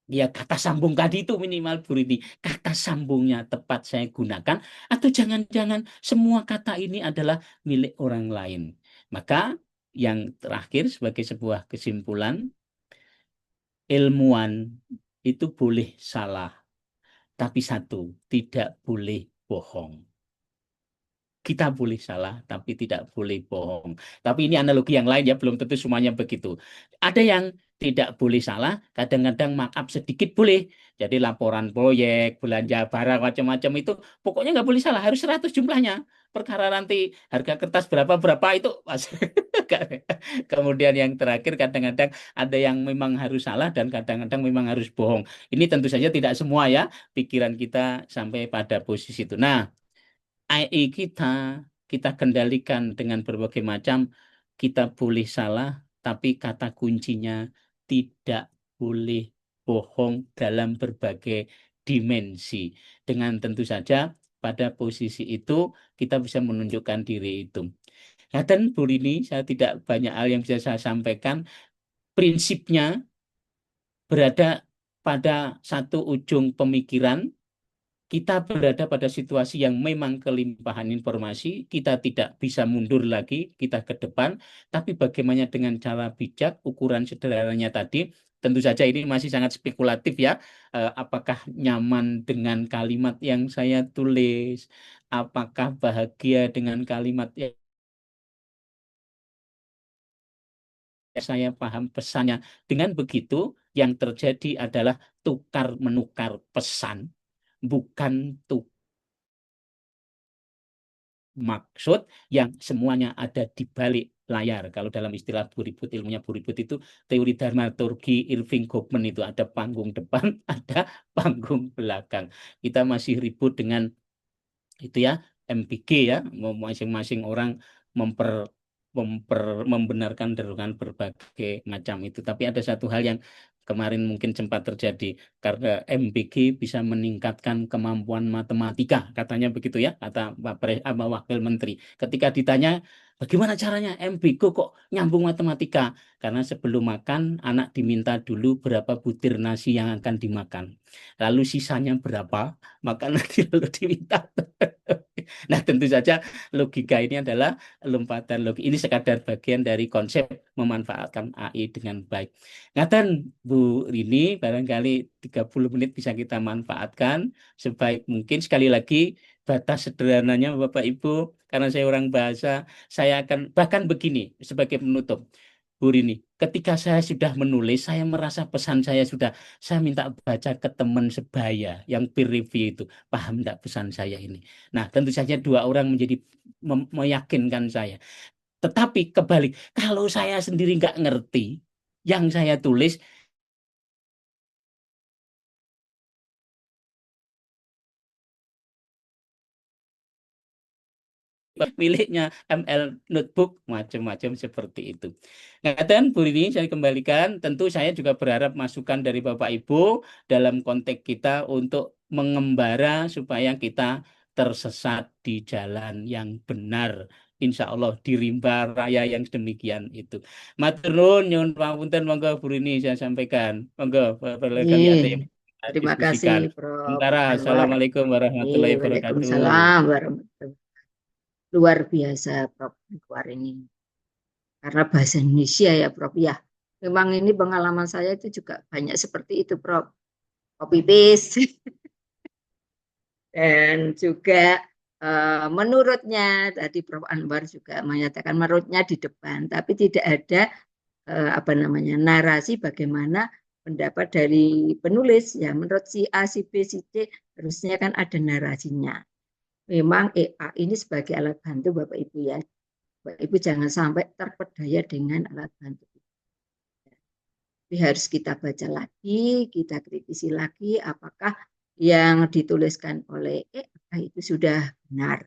Ya kata sambung tadi itu minimal Bu Rini. Kata sambungnya tepat saya gunakan atau jangan-jangan semua kata ini adalah milik orang lain. Maka yang terakhir sebagai sebuah kesimpulan, ilmuwan itu boleh salah, tapi satu, tidak boleh bohong. Kita boleh salah, tapi tidak boleh bohong. Tapi ini analogi yang lain ya, belum tentu semuanya begitu. Ada yang tidak boleh salah, kadang-kadang markup sedikit boleh. Jadi laporan proyek, belanja barang, macam-macam itu, pokoknya nggak boleh salah, harus 100 jumlahnya. Perkara nanti harga kertas berapa-berapa itu. Kemudian yang terakhir, kadang-kadang ada yang memang harus salah dan kadang-kadang memang harus bohong. Ini tentu saja tidak semua ya, pikiran kita sampai pada posisi itu. Nah, AI kita kendalikan dengan berbagai macam, kita boleh salah, tapi kata kuncinya tidak boleh bohong dalam berbagai dimensi. Dengan tentu saja pada posisi itu kita bisa menunjukkan diri itu. Nah, dan Bu Rini, saya tidak banyak hal yang bisa saya sampaikan. Prinsipnya berada pada satu ujung pemikiran, kita berada pada situasi yang memang kelimpahan informasi, kita tidak bisa mundur lagi, kita ke depan, tapi bagaimana dengan cara bijak, ukuran sederhananya tadi, tentu saja ini masih sangat spekulatif ya, apakah nyaman dengan kalimat yang saya tulis, apakah bahagia dengan kalimat yang saya paham pesannya. Dengan begitu, yang terjadi adalah tukar-menukar pesan, bukan tukar maksud yang semuanya ada di balik layar. Kalau dalam istilah Buribut, ilmunya Buribut itu teori dramaturgi Irving Goffman itu ada panggung depan, ada panggung belakang. Kita masih ribut dengan itu ya, MPG ya, masing-masing orang memper membenarkan dengan berbagai macam itu. Tapi ada satu hal yang kemarin mungkin sempat terjadi, karena MBG bisa meningkatkan kemampuan matematika, katanya begitu ya, kata Wakil Menteri. Ketika ditanya, bagaimana caranya MBG kok nyambung matematika? Karena sebelum makan, anak diminta dulu berapa butir nasi yang akan dimakan. Lalu sisanya berapa, maka nanti lalu diminta. Nah, tentu saja logika ini adalah lompatan logika. Ini sekadar bagian dari konsep memanfaatkan AI dengan baik. Ngaten Bu Rini, barangkali 30 menit bisa kita manfaatkan sebaik mungkin. Sekali lagi, batas sederhananya Bapak Ibu, karena saya orang bahasa, saya akan bahkan begini sebagai penutup. Bu Rini, ketika saya sudah menulis, saya merasa pesan saya minta baca ke teman sebaya yang peer review itu, paham enggak pesan saya ini? Nah, tentu saja dua orang menjadi meyakinkan saya. Tetapi kebalik, kalau saya sendiri nggak ngerti, yang saya tulis miliknya ML Notebook, macam-macam seperti itu. Ngaten Bu Rini, saya kembalikan. Tentu saya juga berharap masukan dari Bapak Ibu dalam konteks kita untuk mengembara supaya kita tersesat di jalan yang benar. Insya Allah di rimba raya yang demikian itu. Matur nuwun, nyuwun pangapunten, monggo Bu Rini saya sampaikan. Monggo barangkali ada yang Terima diskusikan. kasih Prof. Sementara, Anwar. Assalamualaikum warahmatullahi wabarakatuh. Waalaikumsalam warahmatullahi. Luar biasa Prof. Anwar ini. Karena bahasa Indonesia ya Prof ya. Memang ini pengalaman saya itu juga banyak seperti itu Prof. Copy paste. Dan juga menurutnya tadi Prof. Anwar juga menyatakan menurutnya di depan, tapi tidak ada narasi bagaimana pendapat dari penulis ya, menurut si A, si B, si C harusnya kan ada narasinya. Memang AI ini sebagai alat bantu Bapak Ibu ya. Bapak Ibu jangan sampai terpedaya dengan alat bantu. Tapi harus kita baca lagi, kita kritisi lagi apakah yang dituliskan oleh AI itu sudah benar.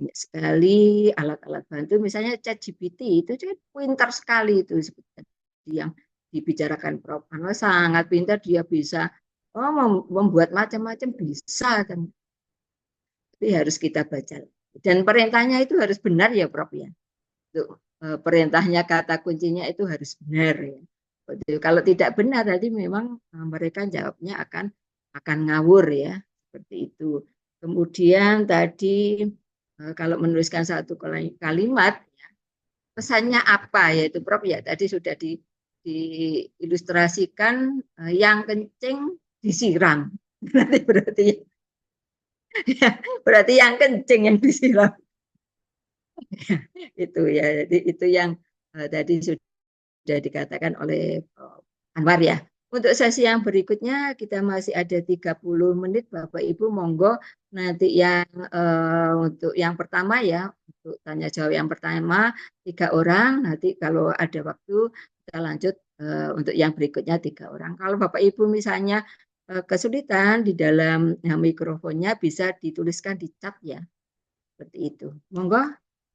Banyak sekali alat-alat bantu, misalnya ChatGPT itu kan pintar sekali itu seperti yang dibicarakan Prof. Anwar, sangat pintar, dia bisa membuat macam-macam bisa kan. Tapi harus kita baca. Dan perintahnya itu harus benar ya Prof ya. Itu, perintahnya kata kuncinya itu harus benar ya. Kalau tidak benar tadi memang mereka jawabnya akan ngawur ya, seperti itu. Kemudian tadi kalau menuliskan satu kalimat ya, pesannya apa yaitu Prof ya tadi sudah diilustrasikan, yang kencing disiram. Berarti yang kencing yang disiram. Itu ya, jadi itu yang tadi sudah dikatakan oleh Anwar ya. Untuk sesi yang berikutnya kita masih ada 30 menit Bapak Ibu, monggo nanti yang untuk yang pertama ya, untuk tanya jawab yang pertama 3 orang, nanti kalau ada waktu kita lanjut untuk yang berikutnya 3 orang. Kalau Bapak Ibu misalnya kesulitan di dalam mikrofonnya bisa dituliskan di chat ya. Seperti itu. Monggo.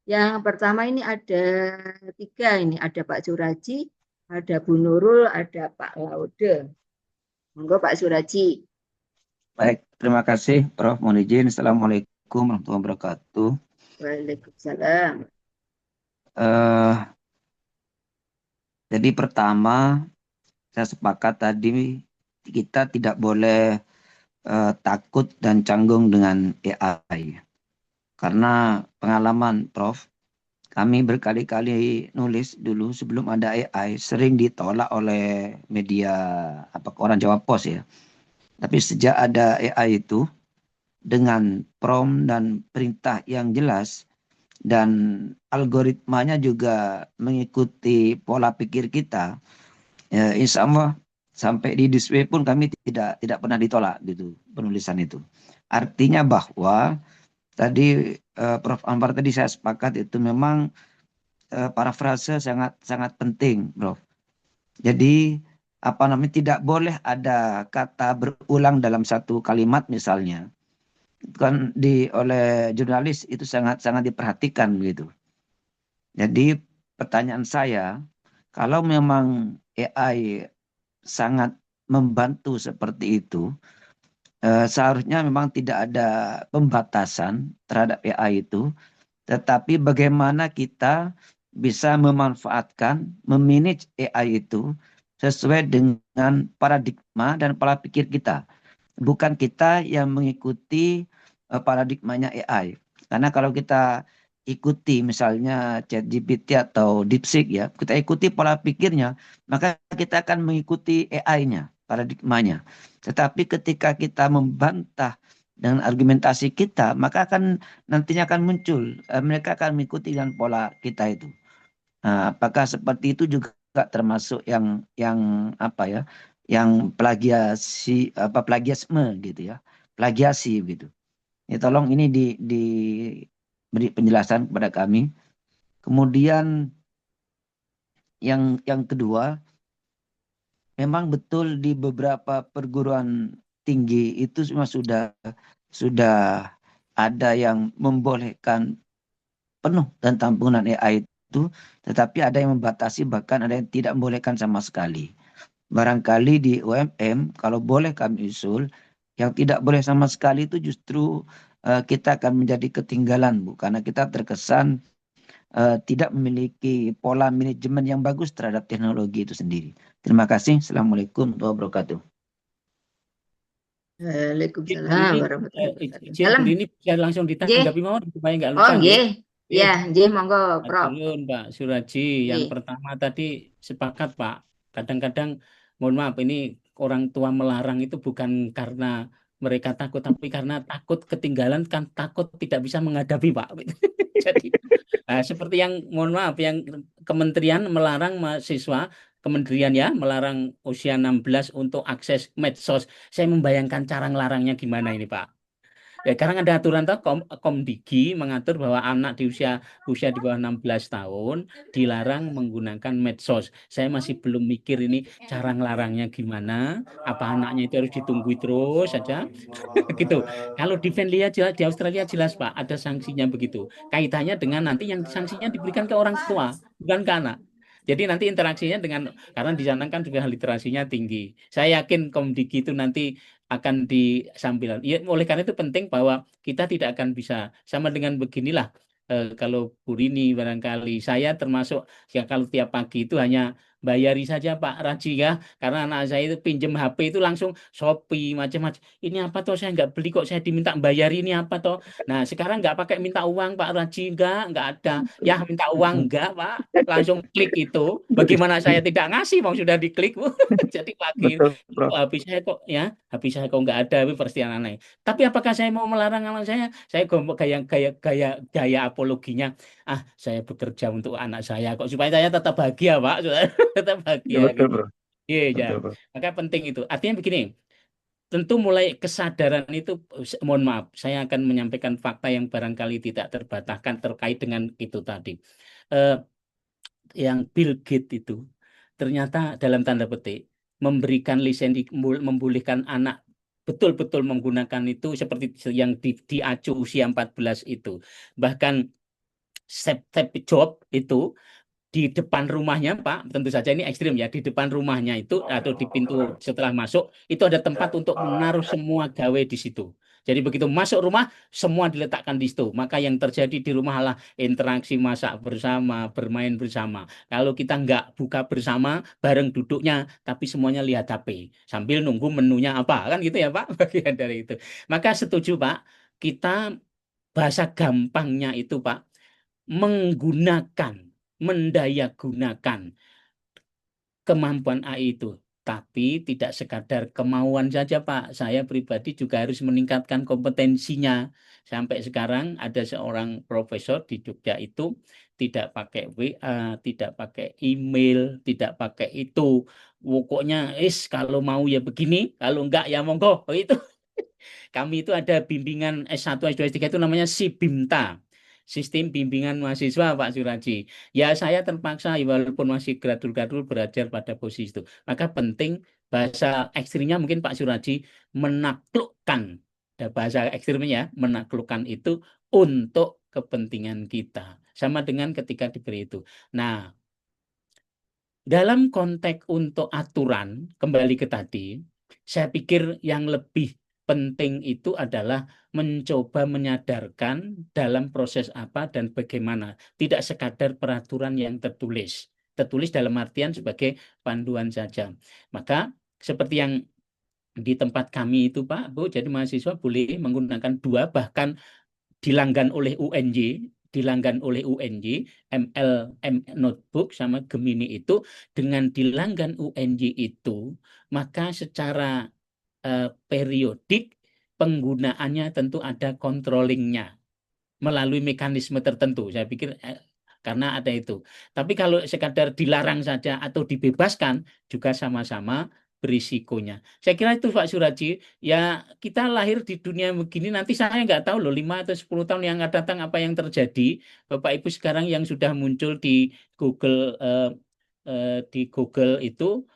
Yang pertama ini ada 3 ini, ada Pak Suraji, ada Bu Nurul, ada Pak Laude. Monggo Pak Suraji. Baik, terima kasih Prof. Mohon izin. Assalamualaikum warahmatullahi wabarakatuh. Waalaikumsalam. Jadi pertama, saya sepakat tadi kita tidak boleh takut dan canggung dengan AI. Karena pengalaman Prof, kami berkali-kali nulis dulu sebelum ada AI, sering ditolak oleh media orang Jawa Pos ya. Tapi sejak ada AI itu, dengan prompt dan perintah yang jelas, dan algoritmanya juga mengikuti pola pikir kita, ya, insya Allah sampai di display pun kami tidak pernah ditolak gitu penulisan itu. Artinya bahwa tadi Prof. Anwar tadi saya sepakat itu memang parafrase sangat penting, Prof. Jadi tidak boleh ada kata berulang dalam satu kalimat misalnya. Kan oleh jurnalis itu sangat diperhatikan begitu. Jadi pertanyaan saya, kalau memang AI sangat membantu seperti itu, seharusnya memang tidak ada pembatasan terhadap AI itu, tetapi bagaimana kita bisa memanfaatkan, memanage AI itu sesuai dengan paradigma dan pola pikir kita. Bukan kita yang mengikuti paradigmanya AI. Karena kalau kita ikuti misalnya ChatGPT atau DeepSeek ya, kita ikuti pola pikirnya, maka kita akan mengikuti AI-nya, paradigmanya. Tetapi ketika kita membantah dengan argumentasi kita, maka nantinya akan muncul, mereka akan mengikuti dengan pola kita itu. Nah, apakah seperti itu juga termasuk yang apa ya, yang plagiasme gitu ya, plagiasi gitu. Ya, tolong ini diberi penjelasan kepada kami. Kemudian yang kedua, memang betul di beberapa perguruan tinggi itu semua sudah ada yang membolehkan penuh tentang penggunaan AI itu, tetapi ada yang membatasi, bahkan ada yang tidak membolehkan sama sekali. Barangkali di UMM, kalau boleh kami usul, yang tidak boleh sama sekali itu justru kita akan menjadi ketinggalan, Bu, karena kita terkesan tidak memiliki pola manajemen yang bagus terhadap teknologi itu sendiri. Terima kasih. Assalamualaikum warahmatullahi wabarakatuh. Waalaikumsalam warahmatullahi wabarakatuh. Izin Bu Rini bisa langsung Nggih. ditanggapi mawon supaya nggak Oh, lupa nggih. nggih. Ya, nggih monggo, Prof. Nuwun Pak Suraji. Yang Nggih. pertama tadi sepakat Pak. Kadang-kadang mohon maaf ini orang tua melarang itu bukan karena mereka takut, tapi karena takut ketinggalan, kan takut tidak bisa menghadapi Pak. Jadi seperti yang mohon maaf yang kementerian melarang mahasiswa, kementerian ya melarang usia 16 untuk akses medsos. Saya membayangkan cara ngelarangnya gimana ini Pak. Ya, sekarang ada aturan tuh Komdigi mengatur bahwa anak di usia di bawah 16 tahun dilarang menggunakan medsos. Saya masih belum mikir ini cara ngelarangnya gimana. Apa anaknya itu harus ditunggu terus saja? Gitu. Kalau di Finlandia jelas, di Australia jelas Pak, ada sanksinya begitu. Kaitannya dengan nanti yang sanksinya diberikan ke orang tua, bukan ke anak. Jadi nanti interaksinya karena di sana kan juga literasinya tinggi. Saya yakin Komdigi itu nanti akan disampaikan. Ya, oleh karena itu penting bahwa kita tidak akan bisa sama dengan beginilah. Kalau Bu Rini barangkali saya termasuk ya kalau tiap pagi itu hanya bayari saja Pak Raji ya, karena anak saya itu pinjem HP itu langsung Shopee macam-macam. Ini apa toh saya nggak beli kok saya diminta bayari ini apa toh. Nah sekarang nggak pakai minta uang Pak Raji nggak ada. Ya minta uang enggak Pak, langsung klik itu. Bagaimana saya tidak ngasih, mau sudah diklik Bu. Jadi pagi Betul, Prof. habis saya kok ya, habis saya kok nggak ada, itu pasti aneh. Tapi apakah saya mau melarang anak saya? Saya gaya apologinya. Saya bekerja untuk anak saya kok supaya saya tetap bahagia Pak, tetap Ya, bahagia betul, gitu. Bro. Iya, ya. Betul, Bro. Maka penting itu. Artinya begini, tentu mulai kesadaran itu, mohon maaf, saya akan menyampaikan fakta yang barangkali tidak terbantahkan terkait dengan itu tadi. Eh, yang Bill Gates itu ternyata dalam tanda petik memberikan lisensi membolehkan anak betul-betul menggunakan itu seperti yang di ACU usia 14 itu. Bahkan Steve Jobs itu di depan rumahnya Pak, tentu saja ini ekstrim ya, di depan rumahnya itu atau di pintu setelah masuk itu ada tempat untuk menaruh semua gawe di situ. Jadi begitu masuk rumah semua diletakkan di situ. Maka yang terjadi di rumah adalah interaksi masak bersama, bermain bersama. Kalau kita nggak buka bersama, bareng duduknya, tapi semuanya lihat HP sambil nunggu menunya apa kan gitu ya Pak, bagian dari itu. Maka setuju Pak, kita bahasa gampangnya itu Pak mendayagunakan kemampuan AI itu. Tapi tidak sekadar kemauan saja, Pak. Saya pribadi juga harus meningkatkan kompetensinya. Sampai sekarang ada seorang profesor di Jogja itu tidak pakai WA, tidak pakai email, tidak pakai itu. Pokoknya, kalau mau ya begini, kalau enggak ya monggo. Itu kami itu ada bimbingan S1, S2, S3 itu namanya SIBIMTA. Sistem Bimbingan Mahasiswa Pak Suraji. Ya saya terpaksa walaupun masih gradul-gradul belajar pada posisi itu. Maka penting bahasa ekstrimnya mungkin Pak Suraji menaklukkan. Bahasa ekstrimnya ya, menaklukkan itu untuk kepentingan kita. sama dengan ketika diberi itu. Nah, dalam konteks untuk aturan, kembali ke tadi, saya pikir yang lebih penting itu adalah mencoba menyadarkan dalam proses apa dan bagaimana. Tidak sekadar peraturan yang tertulis. Tertulis dalam artian sebagai panduan saja. Maka seperti yang di tempat kami itu Pak, Bu, jadi mahasiswa boleh menggunakan 2, bahkan dilanggan oleh UNJ, MLM Notebook sama Gemini itu, dengan dilanggan UNJ itu, maka secara periodik penggunaannya tentu ada controllingnya melalui mekanisme tertentu. Saya pikir karena ada itu. Tapi kalau sekadar dilarang saja atau dibebaskan juga sama-sama berisikonya. Saya kira itu Pak Suraji. Ya kita lahir di dunia begini, nanti saya nggak tahu loh 5 atau 10 tahun yang akan datang apa yang terjadi. Bapak Ibu sekarang yang sudah muncul di Google itu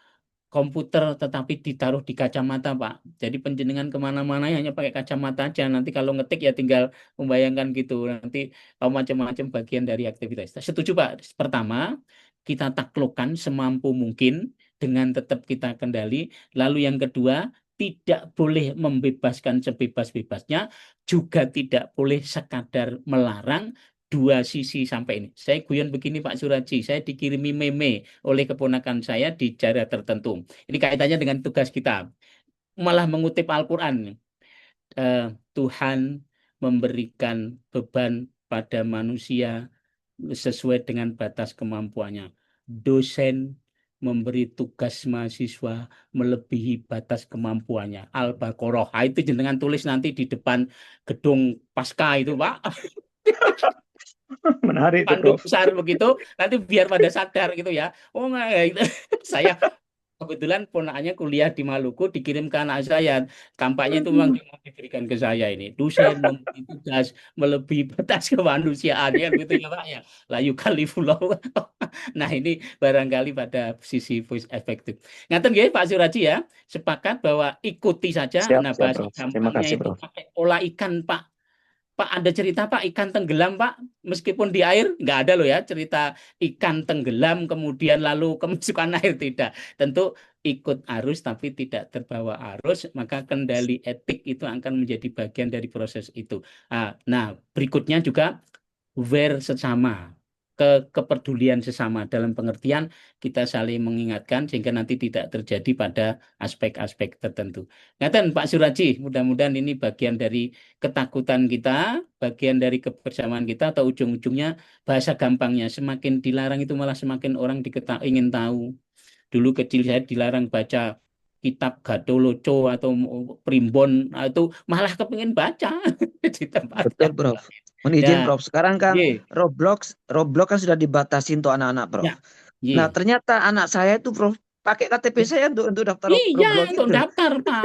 komputer tetapi ditaruh di kacamata Pak. Jadi penjenengan kemana-mana hanya pakai kacamata aja. Nanti kalau ngetik ya tinggal membayangkan gitu. Nanti macam-macam bagian dari aktivitas. Setuju Pak. Pertama, kita taklukkan semampu mungkin dengan tetap kita kendali. Lalu yang kedua, tidak boleh membebaskan sebebas-bebasnya, juga tidak boleh sekadar melarang. Dua sisi sampai ini. Saya guyon begini Pak Suraji, saya dikirimi meme oleh keponakan saya di daerah tertentu. Ini kaitannya dengan tugas kita. Malah mengutip Al-Quran. Tuhan memberikan beban pada manusia sesuai dengan batas kemampuannya. Dosen memberi tugas mahasiswa melebihi batas kemampuannya. Al-Baqarah. Itu jenengan tulis nanti di depan gedung Pasca itu, Pak. Menarik itu, Panduk Prof. besar begitu, nanti biar pada sadar gitu ya. Oh enggak, gitu. Saya kebetulan ponakannya kuliah di Maluku, dikirim ke anak saya. Kampanye itu memang diberikan ke saya ini. Dosen memberi tugas melebihi batas kemanusiaan ya gitu ya Pak ya. La yukallifullah. Nah ini barangkali pada sisi voice efektif. Ngaten nggih Pak Suraji ya, sepakat bahwa ikuti saja. Siap, Nah siap, bahasa Prof. Terima gampangnya kasih, itu Prof. pakai olah ikan Pak. Pak ada cerita Pak ikan tenggelam Pak, meskipun di air nggak ada loh ya cerita ikan tenggelam kemudian lalu kemasukan air, tidak. Tentu ikut arus tapi tidak terbawa arus, maka kendali etik itu akan menjadi bagian dari proses itu. Nah berikutnya juga aware sesama, kepedulian sesama dalam pengertian kita saling mengingatkan sehingga nanti tidak terjadi pada aspek-aspek tertentu. Ngaten Pak Suraji, mudah-mudahan ini bagian dari ketakutan kita, bagian dari kebersamaan kita, atau ujung-ujungnya bahasa gampangnya semakin dilarang itu malah semakin orang ingin tahu. Dulu kecil saya dilarang baca kitab Gadoloco atau Primbon, itu malah kepingin baca di tempat Betul, yang Prof. lain. Mohon izin, Ya, Prof. Sekarang kan ye, Roblox kan sudah dibatasi untuk anak-anak, Prof. ya, Nah, ye. ternyata anak saya itu, Prof, pakai KTP saya untuk daftar Iya, Roblox untuk itu. daftar, Pak.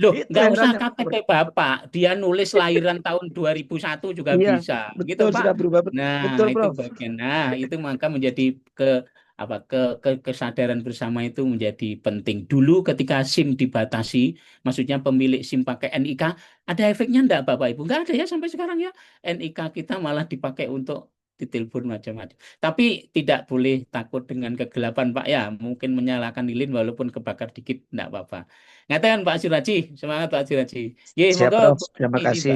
Loh, Itu nggak usah herannya, KTP Prof. Bapak. Dia nulis lahiran tahun 2001 juga Iya, bisa. Gitu, betul, Pak. sudah berubah. Nah, Betul, itu Prof. bagian. Nah, itu maka menjadi kesadaran bersama itu menjadi penting. Dulu ketika SIM dibatasi, maksudnya pemilik SIM pakai NIK, ada efeknya enggak Bapak Ibu? Enggak ada ya sampai sekarang ya. NIK kita malah dipakai untuk ditelepon macam-macam. Tapi tidak boleh takut dengan kegelapan Pak ya. Mungkin menyalakan lilin walaupun kebakar dikit enggak apa-apa. Ngatakan Pak Suraji, semangat Pak Suraji. Ye, Siap, monggo Prof. Terima ini kasih.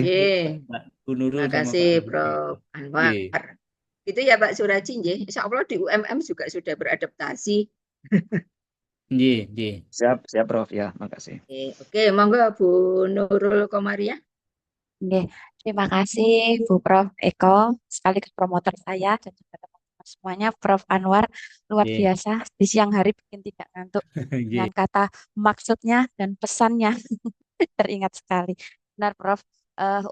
Mbak Bu Nurul Terima sama kasih Pak Prof. Ye. Anwar. Itu ya Pak Suraji, insya Allah di UMM juga sudah beradaptasi. Ye, ye. Siap, siap, Prof. Ya, makasih. Oke, monggo Bu Nurul Komaria. Oke, terima kasih Bu Prof Eko, sekaligus promotor saya dan juga teman-teman semuanya. Prof Anwar luar Ye. biasa, di siang hari bikin tidak ngantuk Ye. dengan kata maksudnya dan pesannya teringat sekali. Benar Prof,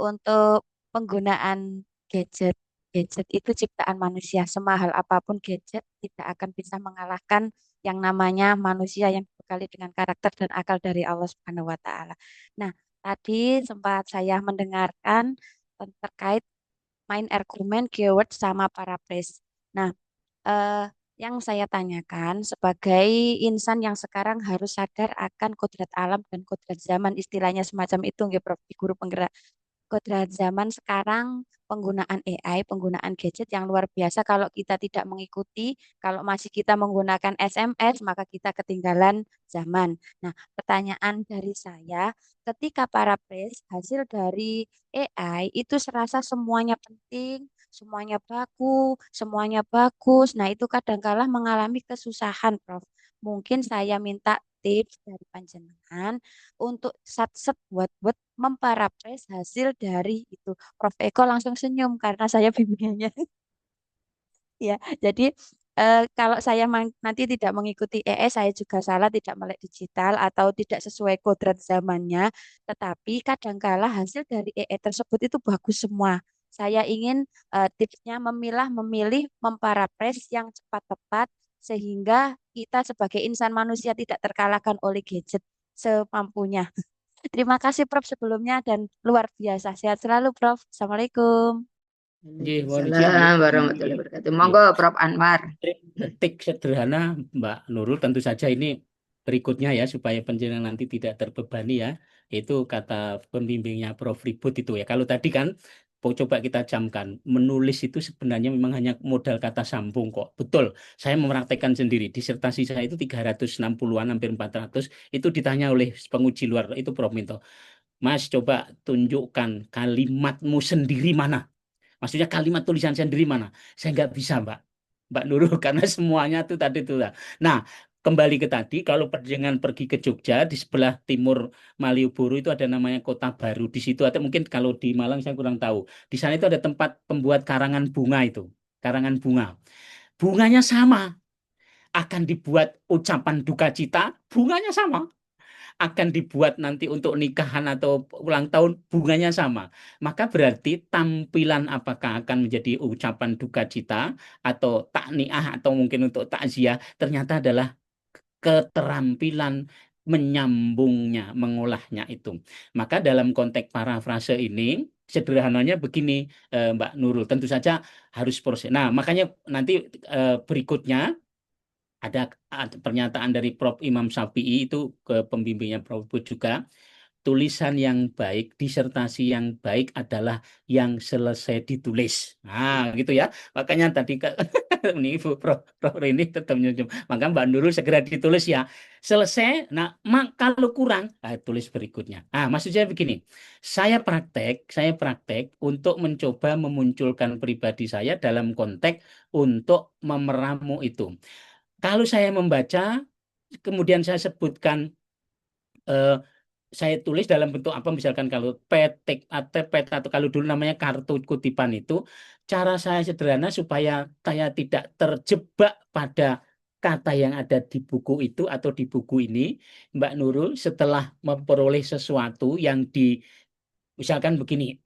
untuk penggunaan gadget itu ciptaan manusia. Semahal apapun gadget tidak akan bisa mengalahkan yang namanya manusia yang dibekali dengan karakter dan akal dari Allah Subhanahu wa taala. Nah, tadi sempat saya mendengarkan terkait main argumen, keyword sama paraphrase. Nah, yang saya tanyakan sebagai insan yang sekarang harus sadar akan kodrat alam dan kodrat zaman, istilahnya semacam itu nggih Prof, di guru penggerak. kodrat zaman sekarang, penggunaan AI, penggunaan gadget yang luar biasa. Kalau kita tidak mengikuti, kalau masih kita menggunakan SMS, maka kita ketinggalan zaman. Nah, pertanyaan dari saya, ketika para pres hasil dari AI itu serasa semuanya penting, semuanya baku, semuanya bagus. Nah, itu kadangkala mengalami kesusahan, Prof. Mungkin saya minta tips dari panjenengan untuk sat-set buat memparaphrase hasil dari itu. Prof Eko langsung senyum karena saya bimbingannya. Ya, jadi kalau saya nanti tidak mengikuti ES, saya juga salah tidak melek digital atau tidak sesuai kodrat zamannya. Tetapi kadangkala hasil dari EE tersebut itu bagus semua. Saya ingin tipsnya memilih, memparaphrase yang cepat tepat sehingga kita sebagai insan manusia tidak terkalahkan oleh gadget semampunya. Terima kasih Prof sebelumnya dan luar biasa. Sehat selalu Prof. Assalamualaikum. Nggih, mohon izin, Waalaikumsalam nggih. warahmatullahi wabarakatuh. Nggih. Monggo Prof Anwar. Trik sederhana Mbak Nurul, tentu saja ini berikutnya ya supaya penjenengan nanti tidak terbebani ya. Itu kata pembimbingnya Prof Ribut itu ya. Kalau tadi kan coba kita camkan, menulis itu sebenarnya memang hanya modal kata sambung kok. Betul, saya mempraktekkan sendiri. Disertasi saya itu 360-an, hampir 400, itu ditanya oleh penguji luar, itu Prof Minto. Mas, coba tunjukkan kalimatmu sendiri mana. Maksudnya kalimat tulisan sendiri mana? Saya nggak bisa, Mbak Nurul, karena semuanya tuh tadi tuh. Nah, kembali ke tadi, kalau perjalanan pergi ke Jogja, di sebelah timur Malioboro itu ada namanya Kota Baru. Di situ ada, mungkin kalau di Malang saya kurang tahu. Di sana itu ada tempat pembuat karangan bunga itu. Karangan bunga. Bunganya sama. Akan dibuat ucapan duka cita, bunganya sama. Akan dibuat nanti untuk nikahan atau ulang tahun, bunganya sama. Maka berarti tampilan apakah akan menjadi ucapan duka cita atau takniah atau mungkin untuk takziah ternyata adalah keterampilan menyambungnya, mengolahnya itu. Maka dalam konteks parafrase ini sederhananya begini, Mbak Nurul, tentu saja harus proses. Nah, makanya nanti berikutnya ada pernyataan dari Prof. Imam Syafi'i itu ke pembimbingnya Prof. juga, tulisan yang baik, disertasi yang baik adalah yang selesai ditulis. Nah, gitu ya. Makanya tadi ini Ibu Prof ini tetap nyunyum. Maka Mbak Nurul segera ditulis ya. Selesai. Nah, kalau kurang, tulis berikutnya. Maksud saya begini. Saya praktek untuk mencoba memunculkan pribadi saya dalam konteks untuk memeramu itu. Kalau saya membaca, kemudian saya sebutkan, saya tulis dalam bentuk apa, misalkan kalau petik atau pet atau kalau dulu namanya kartu kutipan itu, cara saya sederhana supaya saya tidak terjebak pada kata yang ada di buku itu atau di buku ini, Mbak Nurul, setelah memperoleh sesuatu yang misalkan begini,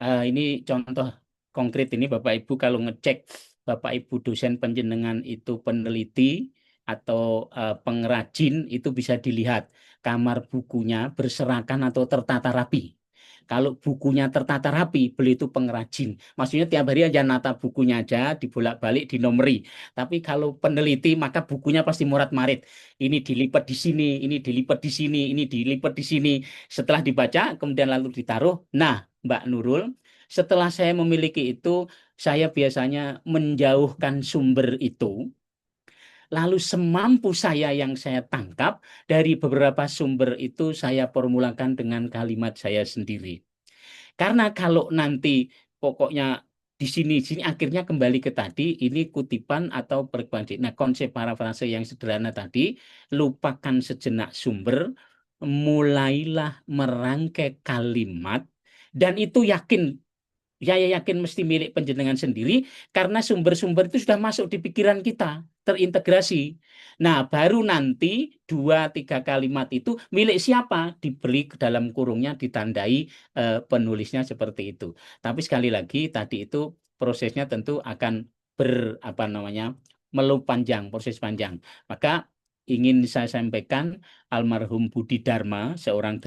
ini contoh konkret ini Bapak Ibu kalau ngecek Bapak Ibu dosen penjenengan itu peneliti atau pengrajin itu bisa dilihat kamar bukunya berserakan atau tertata rapi. Kalau bukunya tertata rapi, beliau itu pengrajin. Maksudnya tiap hari aja nata bukunya aja, dibolak-balik, dinomori. Tapi kalau peneliti, maka bukunya pasti morat-marit. Ini dilipat di sini, ini dilipat di sini, ini dilipat di sini. Setelah dibaca, kemudian lalu ditaruh. Nah, Mbak Nurul, setelah saya memiliki itu, saya biasanya menjauhkan sumber itu. Lalu semampu saya yang saya tangkap dari beberapa sumber itu saya formulakan dengan kalimat saya sendiri. Karena kalau nanti pokoknya di sini akhirnya kembali ke tadi, ini kutipan atau peribadi. Nah, konsep parafrase yang sederhana tadi, lupakan sejenak sumber, mulailah merangkai kalimat, dan itu saya yakin mesti milik penjenengan sendiri karena sumber-sumber itu sudah masuk di pikiran kita, terintegrasi. Nah, baru nanti 2-3 kalimat itu milik siapa diberi ke dalam kurungnya, ditandai penulisnya seperti itu. Tapi sekali lagi tadi itu prosesnya tentu akan proses panjang. Maka ingin saya sampaikan almarhum Budi Dharma, seorang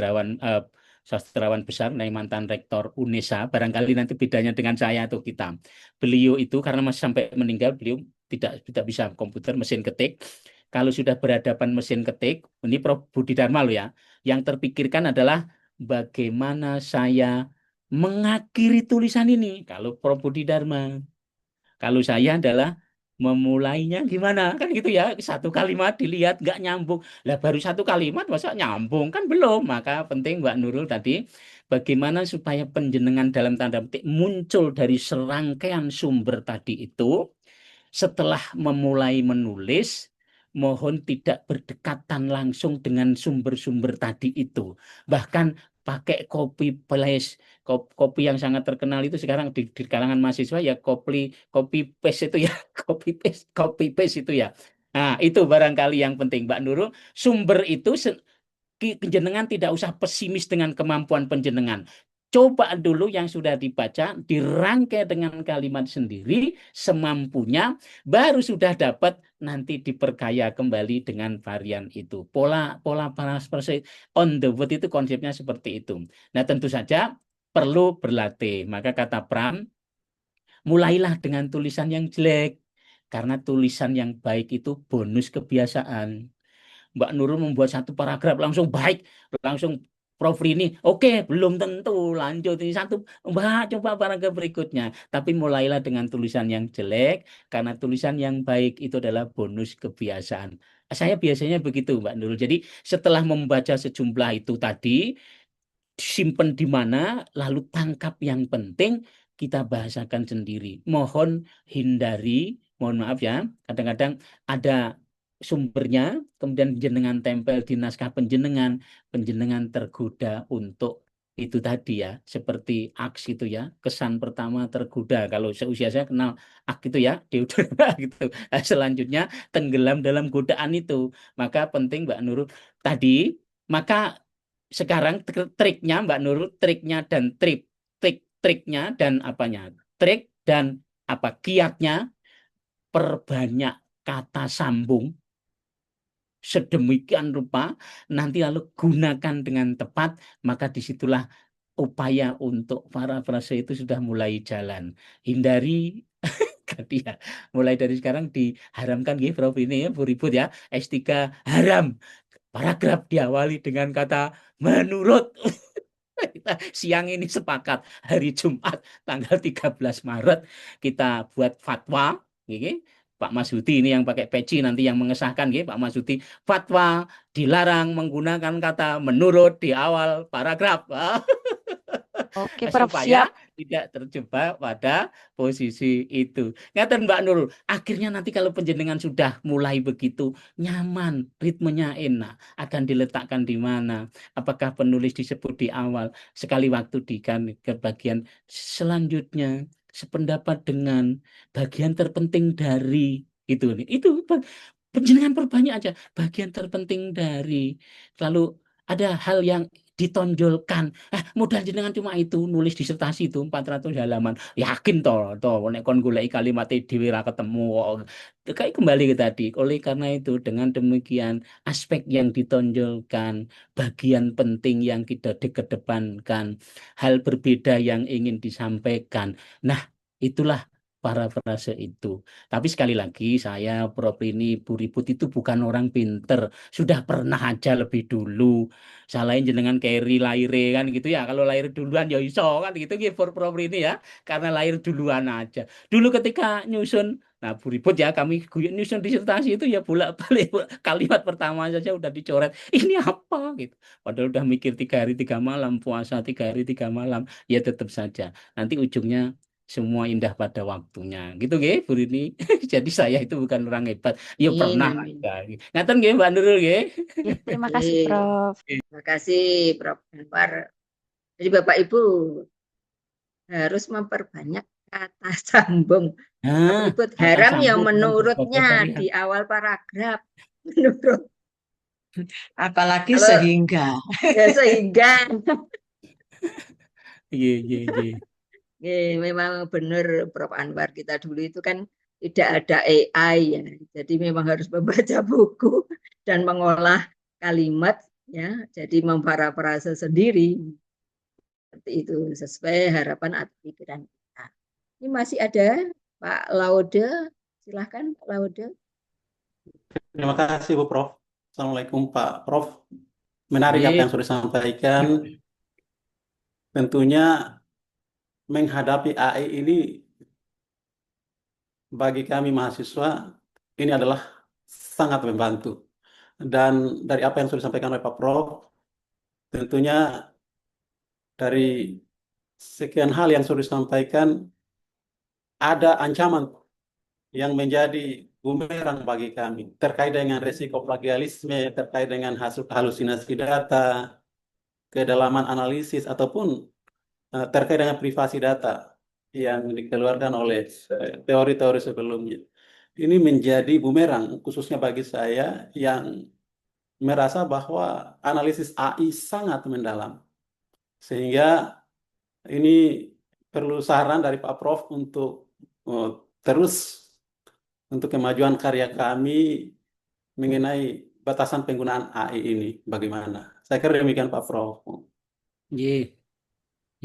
sastrawan besar, mantan rektor UNESA, barangkali nanti bedanya dengan saya atau kita. Beliau itu karena masih sampai meninggal, beliau tidak bisa komputer, mesin ketik. Kalau sudah berhadapan mesin ketik, ini Prof. Budi Dharma loh ya, yang terpikirkan adalah bagaimana saya mengakhiri tulisan ini. Kalau Prof. Budi Dharma. Kalau saya adalah memulainya gimana kan gitu ya, satu kalimat dilihat nggak nyambung, lah baru satu kalimat masa nyambung kan belum. Maka penting Mbak Nurul tadi bagaimana supaya penjenengan dalam tanda petik muncul dari serangkaian sumber tadi itu. Setelah memulai menulis, mohon tidak berdekatan langsung dengan sumber-sumber tadi itu. Bahkan pakai copy paste. Kopi yang sangat terkenal itu sekarang di kalangan mahasiswa ya copy paste itu ya, copy paste itu ya. Nah, itu barangkali yang penting Mbak Nurul. Sumber itu penjenengan tidak usah pesimis dengan kemampuan penjenengan. Coba dulu yang sudah dibaca, dirangkai dengan kalimat sendiri, semampunya, baru sudah dapat nanti diperkaya kembali dengan varian itu. Pola paraphrase on the word itu konsepnya seperti itu. Nah, tentu saja perlu berlatih. Maka kata Pram, mulailah dengan tulisan yang jelek. Karena tulisan yang baik itu bonus kebiasaan. Mbak Nurul membuat satu paragraf langsung baik, langsung Prof. Rini, oke, belum tentu lanjut ini satu, Mbak coba paragraf berikutnya. Tapi mulailah dengan tulisan yang jelek, karena tulisan yang baik itu adalah bonus kebiasaan. Saya biasanya begitu, Mbak Nurul. Jadi setelah membaca sejumlah itu tadi, simpen di mana, lalu tangkap yang penting, kita bahasakan sendiri. Mohon hindari, mohon maaf ya, kadang-kadang ada sumbernya, kemudian jenengan tempel di naskah penjenengan tergoda untuk itu tadi ya, seperti aks itu ya, kesan pertama tergoda. Kalau seusia saya kenal aks itu ya, deodora gitu. Selanjutnya tenggelam dalam godaan itu. Maka penting Mbak Nurul tadi, maka sekarang triknya Mbak Nurul, triknya dan triknya dan apanya? Trik dan apa? Kiatnya perbanyak kata sambung sedemikian rupa, nanti lalu gunakan dengan tepat, maka disitulah upaya untuk parafrase itu sudah mulai jalan. Hindari tadi ya, mulai dari sekarang diharamkan ya Prof ini ya, Bu Ribut ya, S3 haram. Paragraf diawali dengan kata menurut. Kita siang ini sepakat hari Jumat tanggal 13 Maret kita buat fatwa, gini. Pak Masuti ini yang pakai peci nanti yang mengesahkan, gini, Pak Masuti, fatwa dilarang menggunakan kata menurut di awal paragraf. Oke, Prof. Supaya Siap. tidak terjebak pada posisi itu. Ngaten Mbak Nurul, akhirnya nanti kalau penjenengan sudah mulai begitu nyaman, ritmenya enak, akan diletakkan di mana? Apakah penulis disebut di awal, sekali waktu di ke bagian selanjutnya, sependapat dengan bagian terpenting dari itu nih. Itu penjenengan perbanyak aja bagian terpenting dari, lalu ada hal yang ditonjolkan. Modal jenengan cuma itu, nulis disertasi itu 400 halaman. Yakin toh nek kon goleki kalimat dhewe ra ketemu. Kayak kembali ke tadi. Oleh karena itu dengan demikian aspek yang ditonjolkan, bagian penting yang kita dikedepankan, hal berbeda yang ingin disampaikan. Nah, itulah parafrase itu. Tapi sekali lagi saya Prof ini Bu Ribut itu bukan orang pinter, sudah pernah aja lebih dulu. Salahin jenengan keri lahire kan gitu ya. Kalau lahir duluan ya iso kan gitu ya Prof ini ya. Karena lahir duluan aja. Dulu ketika nyusun, nah Bu Ribut ya, kami nyusun disertasi itu ya bolak-balik kalimat pertama saja udah dicoret. Ini apa gitu. Padahal udah mikir 3 hari 3 malam, puasa 3 hari 3 malam. Ya tetap saja. Nanti ujungnya semua indah pada waktunya. Gitu nggih, Bu Rini. Jadi saya itu bukan orang hebat. Ya pernah Amin. aja. Ngaten nggih Mbak Nurul nggih. Ya, terima kasih, Prof. Terima kasih Prof Anwar. Jadi Bapak Ibu harus memperbanyak kata sambung. Bapak Nah, Ibu kata haram yang sambung menurutnya ya. di awal paragraf. Menurut. Apalagi Kalau sehingga. ya sehingga Iya. memang benar Prof Anwar, kita dulu itu kan tidak ada AI ya. Jadi memang harus membaca buku dan mengolah kalimat ya. Jadi memparafrase sendiri. Seperti itu sesuai harapan atau pikiran kita. Ini masih ada Pak Laude, silahkan Pak Laude. Terima kasih Bu Prof. Assalamualaikum Pak Prof. Menarik apa yang sudah disampaikan. Tentunya menghadapi AI ini bagi kami mahasiswa ini adalah sangat membantu. Dan dari apa yang sudah disampaikan oleh Pak Prof, tentunya dari sekian hal yang sudah disampaikan, ada ancaman yang menjadi bumerang bagi kami terkait dengan risiko plagialisme, terkait dengan hasil halusinasi data, kedalaman analisis, ataupun terkait dengan privasi data yang dikeluarkan oleh teori-teori sebelumnya. Ini menjadi bumerang khususnya bagi saya yang merasa bahwa analisis AI sangat mendalam. Sehingga ini perlu saran dari Pak Prof untuk terus untuk kemajuan karya kami mengenai batasan penggunaan AI ini bagaimana. Saya kira demikian Pak Prof. Nggih,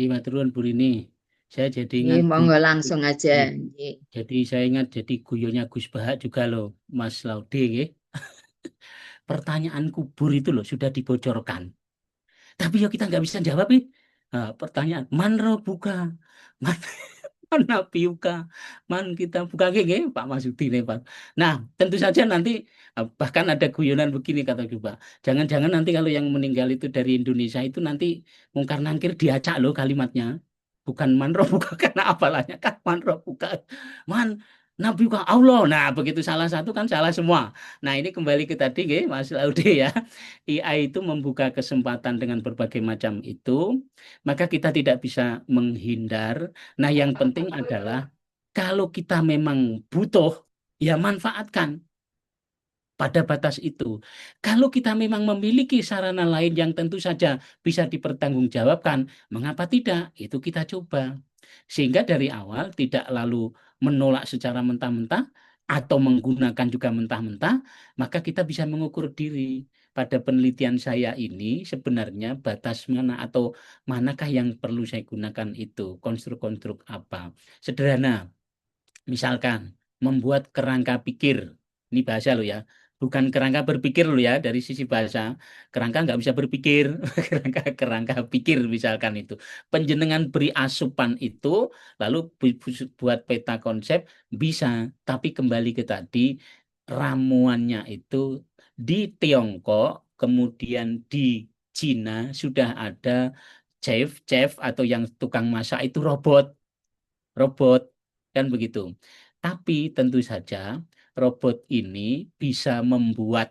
matur nuwun Bu Rini. Saya jadi ingat Monggo langsung aja. jadi saya ingat jadi guyonnya Gus Bahak juga loh, Mas Laude nggih. Pertanyaan kubur itu loh sudah dibocorkan. Tapi ya kita nggak bisa jawab nih. Pertanyaan, man buka, man, mana piuka, man kita buka nggih Pak Masudi nih Pak. Nah, tentu saja nanti bahkan ada guyonan begini kata Pak. Jangan-jangan nanti kalau yang meninggal itu dari Indonesia itu nanti mungkar nangkir diacak loh kalimatnya. Bukan man buka karena apalanya kan man buka. Man Nabi buka Allah. Nah, begitu salah satu kan salah semua. Nah, ini kembali ke tadi nggih Mas Laude ya. AI itu membuka kesempatan dengan berbagai macam itu, maka kita tidak bisa menghindar. Nah, yang penting adalah kalau kita memang butuh, ya manfaatkan pada batas itu. Kalau kita memang memiliki sarana lain yang tentu saja bisa dipertanggungjawabkan, mengapa tidak? Itu kita coba. Sehingga dari awal tidak lalu menolak secara mentah-mentah atau menggunakan juga mentah-mentah, maka kita bisa mengukur diri. Pada penelitian saya ini sebenarnya batas mana atau manakah yang perlu saya gunakan itu, konstruk-konstruk apa. Sederhana, misalkan membuat kerangka pikir, ini bahasa lo ya, bukan kerangka berpikir lo ya dari sisi bahasa. Kerangka nggak bisa berpikir, kerangka pikir misalkan itu. Penjenengan beri asupan itu, lalu buat peta konsep bisa, tapi kembali ke tadi ramuannya itu di Tiongkok, kemudian di Cina sudah ada chef atau yang tukang masak itu robot kan begitu. Tapi tentu saja robot ini bisa membuat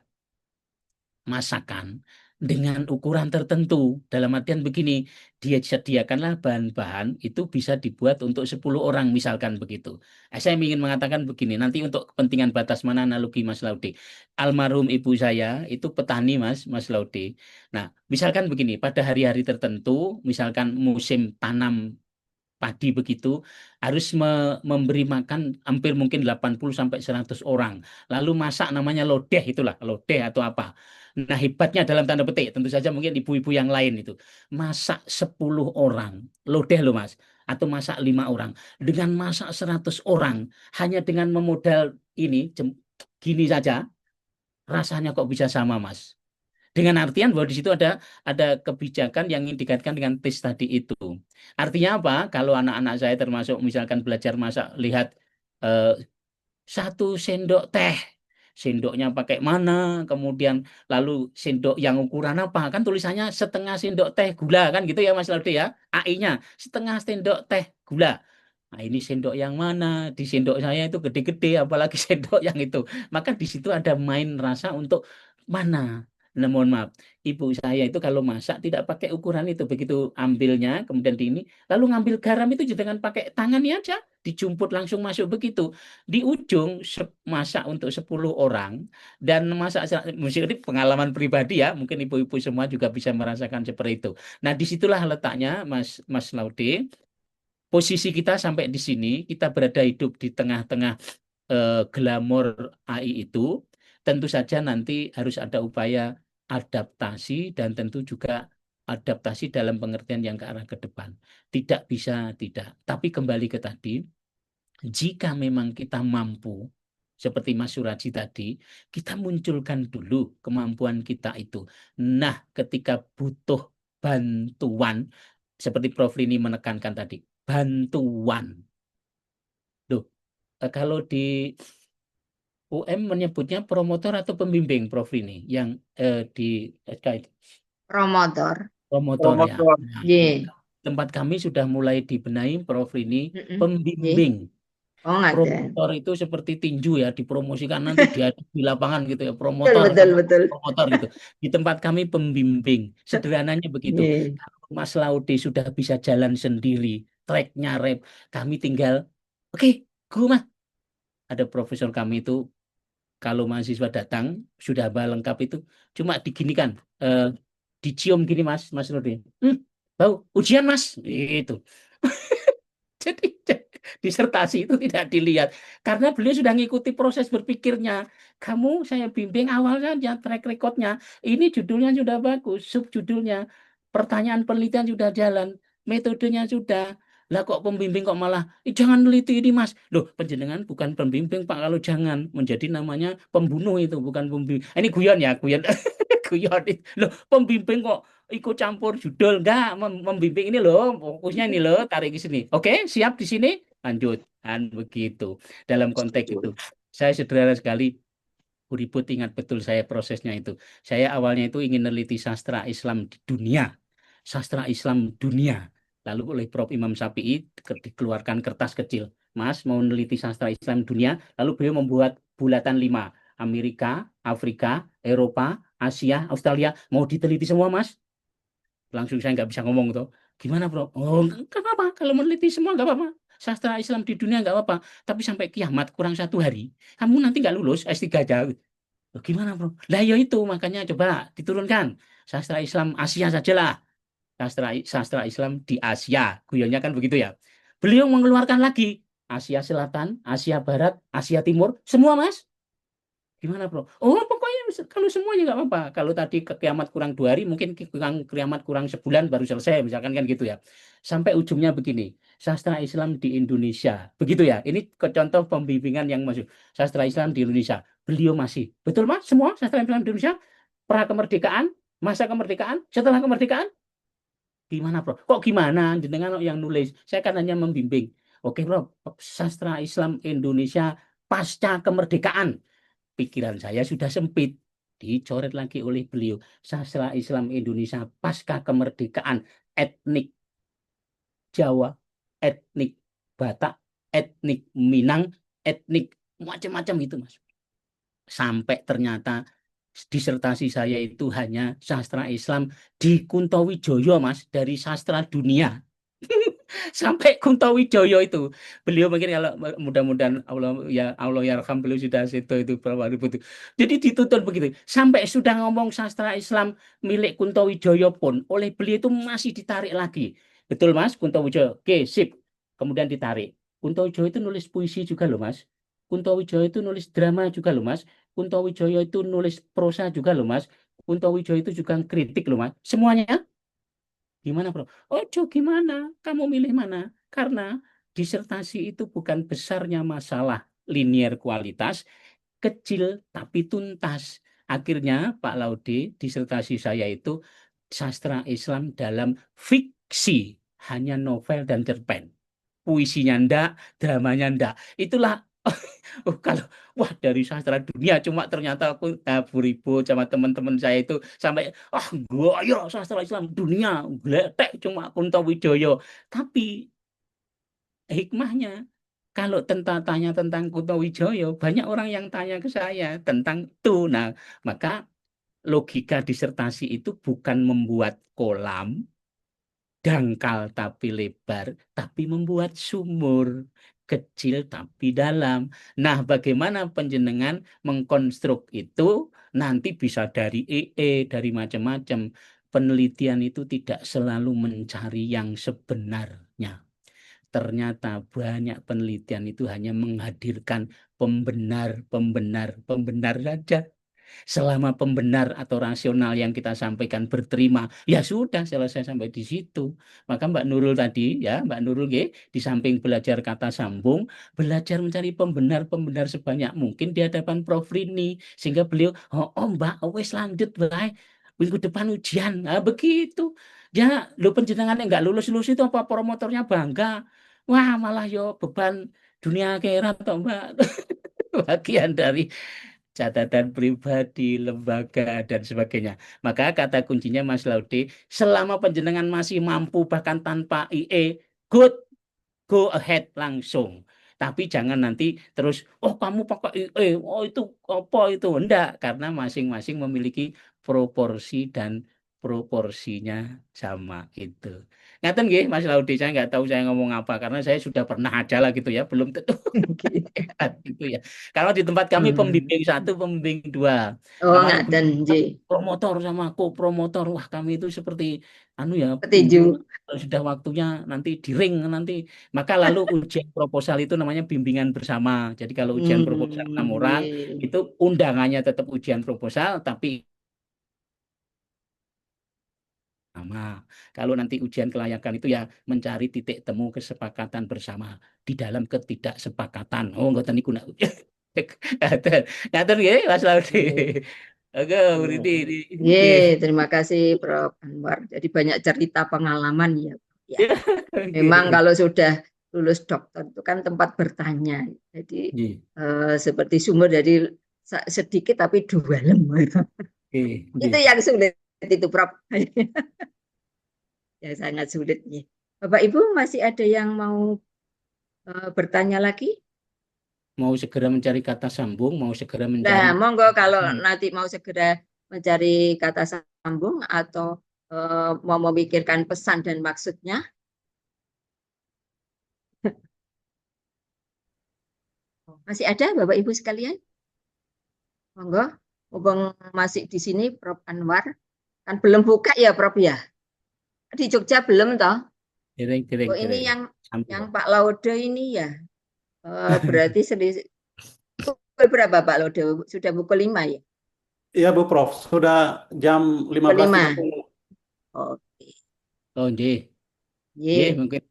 masakan dengan ukuran tertentu. Dalam artian begini, dia sediakanlah bahan-bahan itu bisa dibuat untuk 10 orang misalkan begitu. Saya ingin mengatakan begini, nanti untuk kepentingan batas mana analogi Mas Laude. Almarhum ibu saya itu petani Mas Laude. Nah, misalkan begini, pada hari-hari tertentu, misalkan musim tanam padi begitu harus memberi makan hampir mungkin 80 sampai 100 orang. Lalu masak namanya lodeh itulah, lodeh atau apa. Nah, hebatnya dalam tanda petik, tentu saja mungkin ibu-ibu yang lain itu. Masak 10 orang, lodeh loh Mas, atau masak 5 orang. Dengan masak 100 orang, hanya dengan memodal ini, gini saja, rasanya kok bisa sama Mas. Dengan artian bahwa di situ ada kebijakan yang dikaitkan dengan tes tadi itu. Artinya apa? Kalau anak-anak saya termasuk misalkan belajar masak, lihat 1 sendok teh, sendoknya pakai mana, kemudian lalu sendok yang ukuran apa, kan tulisannya setengah sendok teh gula kan gitu ya Mas Laude ya, AI-nya setengah sendok teh gula. Nah, ini sendok yang mana? Di sendok saya itu gede-gede, apalagi sendok yang itu. Maka di situ ada main rasa untuk mana. Nah, mohon maaf, ibu saya itu kalau masak tidak pakai ukuran itu. Begitu ambilnya, kemudian di ini, lalu ngambil garam itu dengan pakai tangannya aja, dijumput langsung masuk begitu. Di ujung masak untuk 10 orang, dan masak, mungkin ini pengalaman pribadi ya, mungkin ibu-ibu semua juga bisa merasakan seperti itu. Nah, disitulah letaknya Mas Laude. Posisi kita sampai di sini, kita berada hidup di tengah-tengah glamor AI itu, tentu saja nanti harus ada upaya adaptasi dan tentu juga adaptasi dalam pengertian yang ke arah ke depan. Tidak bisa tidak. Tapi kembali ke tadi, jika memang kita mampu, seperti Mas Suraji tadi, kita munculkan dulu kemampuan kita itu. Nah, ketika butuh bantuan, seperti Prof. Rini menekankan tadi, bantuan. Loh, kalau di UM menyebutnya promotor atau pembimbing, Prof ini yang di SK Promotor. promotor ya. Promotor. Nah, Ye. tempat kami sudah mulai dibenahi, Prof ini Ye. pembimbing. Oh, ngaten. Promotor itu seperti tinju ya, dipromosikan nanti di lapangan gitu ya, Betul, promotor betul, sama betul. promotor gitu. Di tempat kami pembimbing, sederhananya begitu. Ye. Kalau Mas Laude sudah bisa jalan sendiri, tracknya rap, kami tinggal, oke, guru mah. Ada profesor kami itu, kalau mahasiswa datang, sudah lengkap itu, cuma diginikan, dicium gini Mas Laude. Bau, ujian Mas, itu. Jadi disertasi itu tidak dilihat karena beliau sudah mengikuti proses berpikirnya. Kamu saya bimbing awalnya track recordnya, ini judulnya sudah bagus, subjudulnya, pertanyaan penelitian sudah jalan, metodenya sudah. Lah kok pembimbing kok malah jangan neliti ini Mas. Loh, penjenengan bukan pembimbing Pak, kalau jangan menjadi namanya pembunuh itu, bukan pembimbing. Ini guyon ya, guyon. Guyon. Loh, pembimbing kok ikut campur judul, enggak, membimbing ini loh, fokusnya ini loh, tarik ke sini. Oke, siap di sini, lanjut. Dan begitu. Dalam konteks itu, saya sederhana sekali, Bu Ribut ingat betul saya prosesnya itu. Saya awalnya itu ingin meneliti sastra Islam di dunia. Sastra Islam dunia. Lalu oleh Prof. Imam Syafi'i dikeluarkan kertas kecil. Mas, mau meneliti sastra Islam dunia. Lalu beliau membuat bulatan 5. Amerika, Afrika, Eropa, Asia, Australia. Mau diteliti semua, Mas? Langsung saya nggak bisa ngomong tuh. Gimana Bro? Oh nggak apa-apa, kalau meneliti semua nggak apa-apa. Sastra Islam di dunia nggak apa-apa. Tapi sampai kiamat kurang 1 hari, kamu nanti nggak lulus S3 aja. Loh, gimana Bro? Lah ya itu makanya coba diturunkan. Sastra Islam Asia sajalah. Sastra Islam di Asia. Guyonnya kan begitu ya. Beliau mengeluarkan lagi Asia Selatan, Asia Barat, Asia Timur, semua Mas. Gimana Bro? Oh pokoknya kalau semuanya nggak apa-apa. Kalau tadi ke kiamat kurang 2 hari, mungkin kiamat kurang sebulan baru selesai, misalkan kan gitu ya. Sampai ujungnya begini, sastra Islam di Indonesia, begitu ya. Ini contoh pembimbingan yang masuk sastra Islam di Indonesia. Beliau masih, betul Mas? Semua sastra Islam di Indonesia, pra kemerdekaan, masa kemerdekaan, setelah kemerdekaan, gimana Bro? Kok gimana? Jenengan yang nulis, saya kan hanya membimbing. Oke Bro, sastra Islam Indonesia pasca kemerdekaan. Pikiran saya sudah sempit, dicoret lagi oleh beliau. Sastra Islam Indonesia pasca kemerdekaan, etnik Jawa, etnik Batak, etnik Minang, etnik macam-macam gitu Mas. Sampai ternyata disertasi saya itu hanya sastra Islam di Kuntowijoyo Mas, dari sastra dunia. Sampai Kuntowijoyo itu beliau mungkin kalau mudah-mudahan Allah ya Rahman, beliau sudah itu berapa ribu itu. Jadi dituntut begitu sampai sudah ngomong sastra Islam milik Kuntowijoyo pun oleh beliau itu masih ditarik lagi. Betul Mas, Kuntowijoyo. Oke, sip. Kemudian ditarik. Kuntowijoyo itu nulis puisi juga loh Mas. Kuntowijoyo itu nulis drama juga loh Mas. Kuntowijoyo itu nulis prosa juga loh Mas. Kuntowijoyo itu juga kritik loh Mas. Semuanya. Gimana Bro? Ojo gimana? Kamu milih mana? Karena disertasi itu bukan besarnya masalah linier kualitas, kecil tapi tuntas. Akhirnya Pak Laude, disertasi saya itu sastra Islam dalam fiksi, hanya novel dan cerpen. Puisinya ndak, dramanya ndak. Itulah kalau wah dari sastra dunia cuma ternyata aku Bu Ribut sama teman-teman saya itu sampai gaya sastra Islam dunia gletek cuma Kuntowijoyo. Tapi hikmahnya kalau tanya tentang Kuntowijoyo, banyak orang yang tanya ke saya tentang itu. Nah, maka logika disertasi itu bukan membuat kolam dangkal tapi lebar, tapi membuat sumur kecil tapi dalam. Nah, bagaimana penjenengan mengkonstruk itu nanti bisa dari dari macam-macam. Penelitian itu tidak selalu mencari yang sebenarnya. Ternyata banyak penelitian itu hanya menghadirkan pembenar saja. Selama pembenar atau rasional yang kita sampaikan berterima, ya sudah selesai sampai di situ. Maka Mbak Nurul tadi, ya Mbak Nurul, di samping belajar kata sambung, belajar mencari pembenar sebanyak mungkin di hadapan Prof Rini, sehingga beliau, oh Mbak, wes lanjut baik, minggu depan ujian, nah begitu. Ya, lo penjenengan nggak lulus-lulus itu apa promotornya bangga. Wah, malah yo beban dunia akhirat toh, Mbak. Bagian dari catatan pribadi, lembaga, dan sebagainya. Maka kata kuncinya Mas Laude, selama penjenengan masih mampu bahkan tanpa IE, good, go ahead langsung. Tapi jangan nanti terus, oh kamu pakai IE, oh itu apa itu? Enggak, karena masing-masing memiliki proporsi dan proporsinya sama itu. Ngaten nggih Mas Laude, saya nggak tahu saya ngomong apa karena saya sudah pernah ada lah gitu ya, belum tentu sehat gitu ya. Kalau di tempat kami pembimbing 1, pembimbing 2. Oh, Kalau ngaten nggih. promotor sama co-promotor, wah kami itu seperti anu ya, Petinju. kalau sudah waktunya nanti di ring nanti. Maka lalu ujian proposal itu namanya bimbingan bersama. Jadi kalau ujian proposal 6 orang, Nggih. itu undangannya tetap ujian proposal, tapi sama. Kalau nanti ujian kelayakan itu ya mencari titik temu kesepakatan bersama di dalam ketidaksepakatan. Oh, nggak niku nak. Ngaten, ngaten nggih Mas Laude. Nggih. Oke, ini. Nggih, terima kasih Prof. Anwar. Jadi banyak cerita pengalaman ya. Ya. Memang kalau sudah lulus dokter itu kan tempat bertanya. Jadi seperti sumber dari sedikit tapi dua lembar. Itu yang sulit itu Prof. Ya sangat sulit nih. Bapak Ibu masih ada yang mau bertanya lagi? Mau segera mencari kata sambung, mau segera Nah, mencari. monggo kalau nanti mau segera mencari kata sambung atau mau memikirkan pesan dan maksudnya. Masih ada Bapak Ibu sekalian? Monggo, mumpung masih di sini Prof. Anwar. Kan belum buka ya Prof ya? Di Jogja belum toh? Oh ini yang Pak Laude ini ya. Berarti pukul berapa Pak Laude? Sudah pukul 5 ya? Iya Bu Prof, sudah jam 15.30. Oke. Oh, mungkin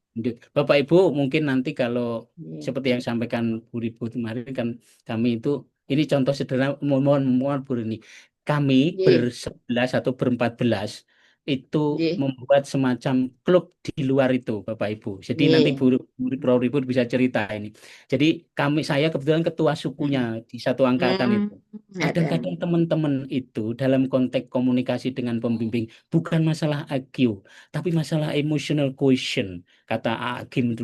Bapak Ibu mungkin nanti kalau seperti yang sampaikan Bu Ribu kemarin kan kami itu ini contoh sederhana, mohon Bu Rini, kami ber-11 atau ber-14 itu membuat semacam klub di luar itu Bapak Ibu. Jadi nanti Bu Ribu bisa cerita ini. Jadi saya kebetulan ketua sukunya di satu angkatan itu. Kadang-kadang teman-teman itu dalam konteks komunikasi dengan pembimbing bukan masalah IQ, tapi masalah emotional quotient, kata Agim itu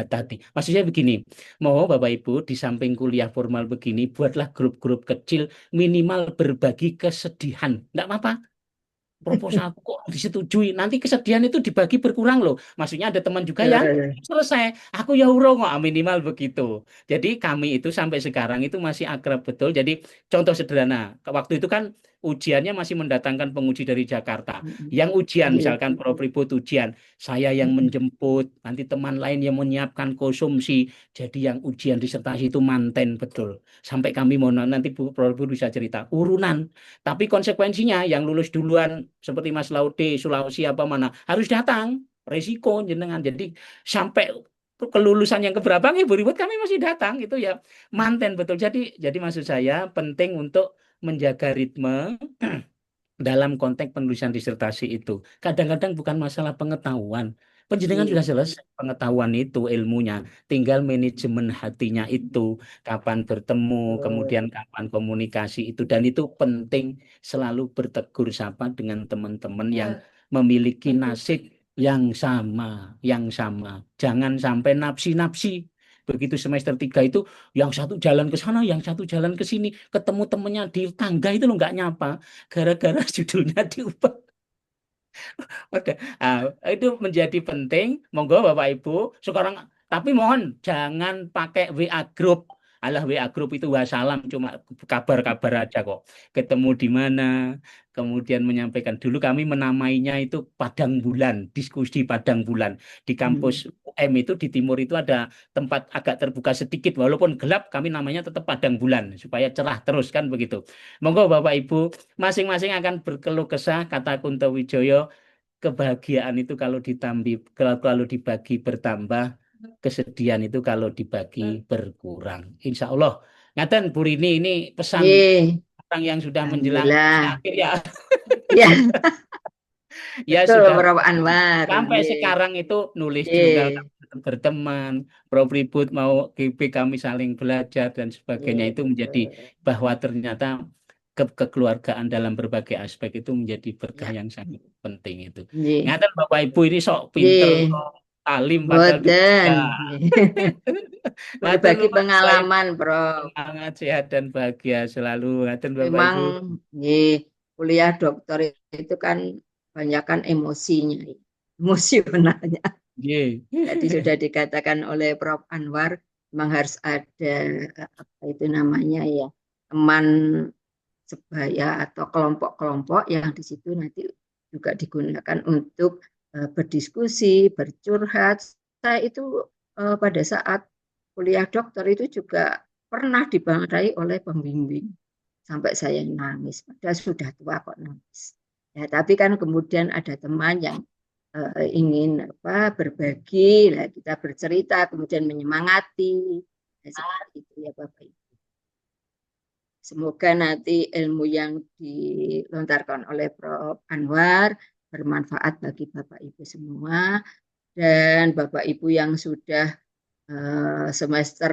tadi. Maksudnya begini, mau Bapak Ibu di samping kuliah formal begini, buatlah grup-grup kecil minimal berbagi kesedihan. Enggak apa-apa. Proposalku kok disetujui, nanti kesedihan itu dibagi berkurang loh. Maksudnya ada teman juga yang selesai, aku ya urung kok, minimal begitu. Jadi kami itu sampai sekarang itu masih akrab betul. Jadi contoh sederhana, waktu itu kan ujiannya masih mendatangkan penguji dari Jakarta. Yang ujian misalkan Prof. Ribut ujian, saya yang menjemput, nanti teman lain yang menyiapkan konsumsi. Jadi yang ujian disertasi itu manten betul. Sampai kami mau nanti Prof. Ribut bisa cerita urunan. Tapi konsekuensinya yang lulus duluan seperti Mas Laude, Sulawesi apa mana harus datang, resiko jenengan. Jadi sampai kelulusan yang keberapa Ibu Ribut kami masih datang itu ya manten betul. Jadi maksud saya penting untuk menjaga ritme dalam konteks penulisan disertasi itu. Kadang-kadang bukan masalah pengetahuan. Penjenengan sudah selesai pengetahuan itu, ilmunya. Tinggal manajemen hatinya itu. Kapan bertemu, kemudian kapan komunikasi itu. Dan itu penting selalu bertegur sapa dengan teman-teman yang memiliki nasib yang sama. Jangan sampai nafsi-nafsi. Begitu semester 3 itu, yang satu jalan ke sana, yang satu jalan ke sini. Ketemu temennya di tangga itu loh nggak nyapa. Gara-gara judulnya diubah. Oke, itu menjadi penting. Monggo Bapak Ibu. Sekarang, tapi mohon jangan pakai WA Group. Alah WA Group itu wassalam cuma kabar-kabar aja kok. Ketemu di mana, kemudian menyampaikan. Dulu kami menamainya itu Padang Bulan, diskusi Padang Bulan. Di kampus UM itu di timur itu ada tempat agak terbuka sedikit, walaupun gelap kami namanya tetap Padang Bulan supaya cerah terus kan begitu. Monggo Bapak Ibu, masing-masing akan berkeluh kesah, kata Kunto Wijoyo. Kebahagiaan itu kalau dibagi bertambah, kesedihan itu kalau dibagi berkurang. Insya Allah. Ngaten Bu Rini, ini pesan orang yang sudah menjelang akhir ya. Ya. Ya Betul, sudah Prof. Anwar. sampai Ye. sekarang itu nulis jurnal Ye. berteman, Prof Ribut mau GP kami saling belajar dan sebagainya Ye, itu menjadi betul. bahwa ternyata kekeluargaan dalam berbagai aspek itu menjadi berkah Ya. yang sangat penting itu. Ye. Ngaten Bapak Ibu ini sok pinter, Ye. sok alim padahal Boten. tidak. Ye. Ngaten Berbagi Bapak Ibu pengalaman, Prof. semangat sehat dan bahagia selalu. Ngaten Bapak Memang Ibu. kuliah dokter itu kan banyak kan emosinya, emosionalnya. Ye. Tadi sudah dikatakan oleh Prof. Anwar, memang harus ada apa itu namanya ya, teman sebaya atau kelompok-kelompok yang di situ nanti juga digunakan untuk berdiskusi, bercurhat. Saya itu pada saat kuliah dokter itu juga pernah dibangrai oleh pembimbing sampai saya nangis. Padahal sudah tua kok nangis. Ya, tapi kan kemudian ada teman yang ingin berbagi, nah, kita bercerita, kemudian menyemangati, nah, seperti itu ya Bapak Ibu. Semoga nanti ilmu yang dilontarkan oleh Prof. Anwar bermanfaat bagi Bapak Ibu semua, dan Bapak Ibu yang sudah semester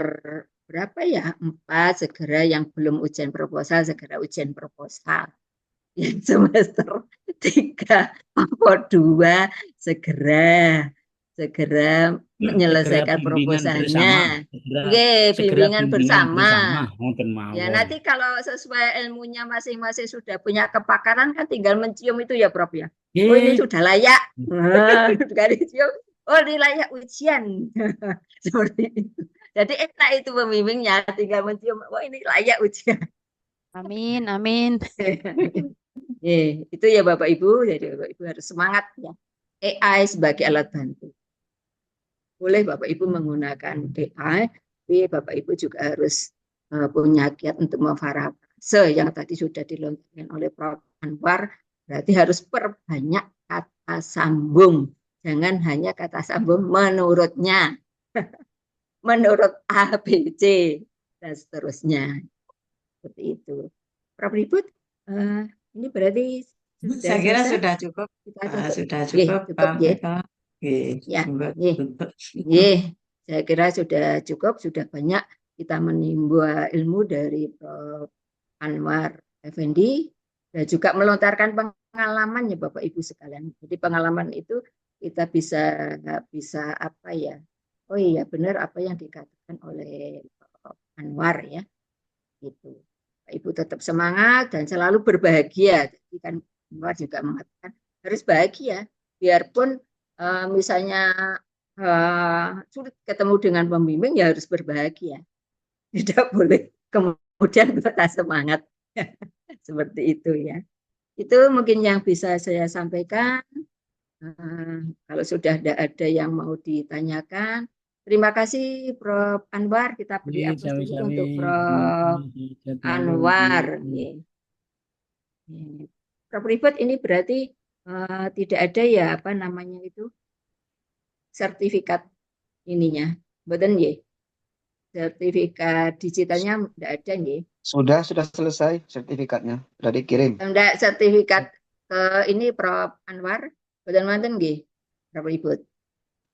berapa ya, 4, segera, yang belum ujian proposal segera ujian proposal, yang semester 3 atau 2 segera Segera menyelesaikan bimbingan bersama, proposalnya. segera Oke, segera bimbingan bimbingan bersama. bersama, mungkin Ya, mawon. nanti kalau sesuai ilmunya masing-masing sudah punya kepakaran kan tinggal mencium itu ya Prof ya. Oh ini Ye. sudah layak. Nah, dari cium, oh ini layak ujian. Seperti itu. Jadi enak itu pembimbingnya, tinggal mencium, oh ini layak ujian. Amin, amin. Itu ya Bapak Ibu, jadi Bapak Ibu harus semangat ya. AI sebagai alat bantu. Boleh Bapak Ibu menggunakan AI, tapi Bapak Ibu juga harus punya kiat untuk memparafrase yang tadi sudah dilontarkan oleh Prof. Anwar, berarti harus perbanyak kata sambung. Jangan hanya kata sambung menurutnya, menurut A, B, C, dan seterusnya. Seperti itu. Prof. Ribut, ini berarti sudah Saya kira selesai? sudah cukup. Kita tutup. Sudah cukup, Cukup Pak ya. Eka. Ya, Tutup. saya kira sudah cukup, sudah banyak kita menimba ilmu dari Prof. Anwar Effendi dan juga melontarkan pengalaman ya Bapak Ibu sekalian. Jadi pengalaman itu kita bisa apa ya? Oh iya benar apa yang dikatakan oleh Prof. Anwar ya. Gitu. Bapak Ibu tetap semangat dan selalu berbahagia. Jadi kan Anwar juga mengatakan harus bahagia. Biarpun misalnya sulit ketemu dengan pembimbing ya harus berbahagia. Tidak boleh kemudian patah semangat. Seperti itu ya. Itu mungkin yang bisa saya sampaikan. Kalau sudah ada yang mau ditanyakan, terima kasih Prof. Anwar. Kita beri Ye, aplaus dulu sami-sami. untuk Prof. Anwar. Prof. Ribet ini berarti tidak ada ya apa namanya itu sertifikat ininya, betul ya? Sertifikat digitalnya tidak ada ya? Sudah selesai sertifikatnya. Sudah dikirim. Tidak sertifikat ke ini Prof. Anwar, betul manten nggih, Prof. Ribet.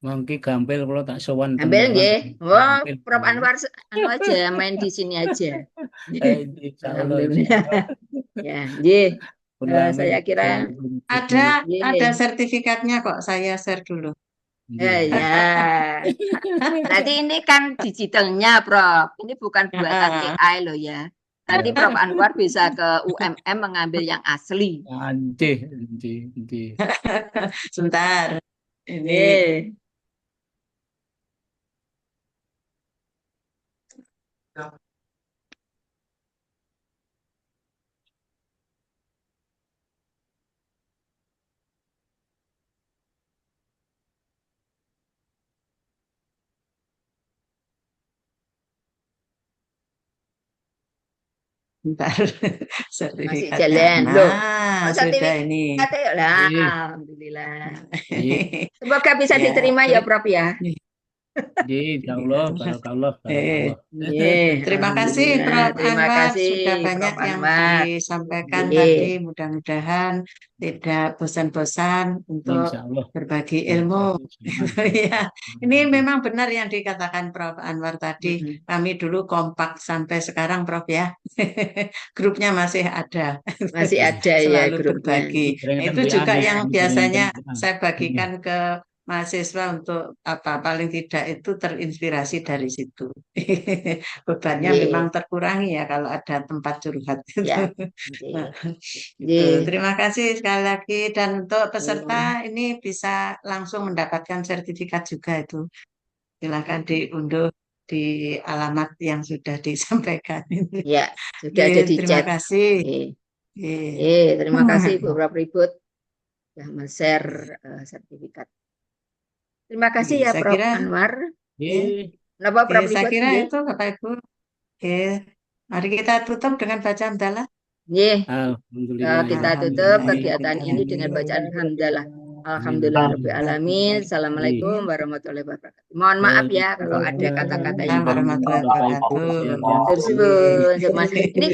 Mangki gampil kalau tak sowan Ambil beneran. nggih. Wah, Gampil. Prof. Anwar anu aja main di sini aja. Insya Allah. Alhamdulillah. Ya, nggih. Saya kira Ada sertifikatnya kok, saya share dulu. ya. Berarti ini kan digitalnya, Prof. Ini bukan buatan AI loh ya. Nanti Prof. Anwar bisa ke UMM mengambil yang asli. Anjih. Sebentar. Ini bentar. Masih Sertifikatnya. jalan loh. Oh, Sudah ini. Alhamdulillah. Semoga bisa diterima ya Prof ya. Insya Allah, barakallah, Eh, Nggih, Terima kasih alhamdulillah. Prof. Terima Anwar, kasih sudah Prof. banyak yang Anwar. disampaikan Nggih. tadi. Mudah-mudahan tidak bosan-bosan untuk Insya Allah. berbagi ilmu. Ya, ini memang benar yang dikatakan Prof. Anwar tadi. Kami dulu kompak sampai sekarang, Prof ya. Grupnya masih ada. Masih ada ya Selalu grupnya. berbagi. Nah, itu WA juga nih, yang kami biasanya kirimkan WA. saya bagikan ke mahasiswa untuk apa paling tidak itu terinspirasi dari situ. Bebannya Nggih. memang terkurangi ya kalau ada tempat curhat itu. Ya. Nah, Nggih. gitu. Nggih. Terima kasih sekali lagi dan untuk peserta ini bisa langsung mendapatkan sertifikat juga itu. Silakan diunduh di alamat yang sudah disampaikan ini. Ya, sudah ada di Terima chat. kasih. Terima kasih beberapa ribut sudah men-share sertifikat. Terima kasih ya Saya Prof. kira Anwar. Kenapa Oke, Prof. saya Ribut? kira Nggih. itu Bapak Ibu. Oke, mari kita tutup dengan baca hamdalah. Nggih. Alhamdulillah. Kita tutup Alhamdulillah. kegiatan ini dengan bacaan hamdalah. Alhamdulillahirrahmanirrahim. Assalamualaikum warahmatullahi wabarakatuh. Mohon maaf ya kalau ada kata-kata yang Warahmatullahi wabarakatuh. terus. Ini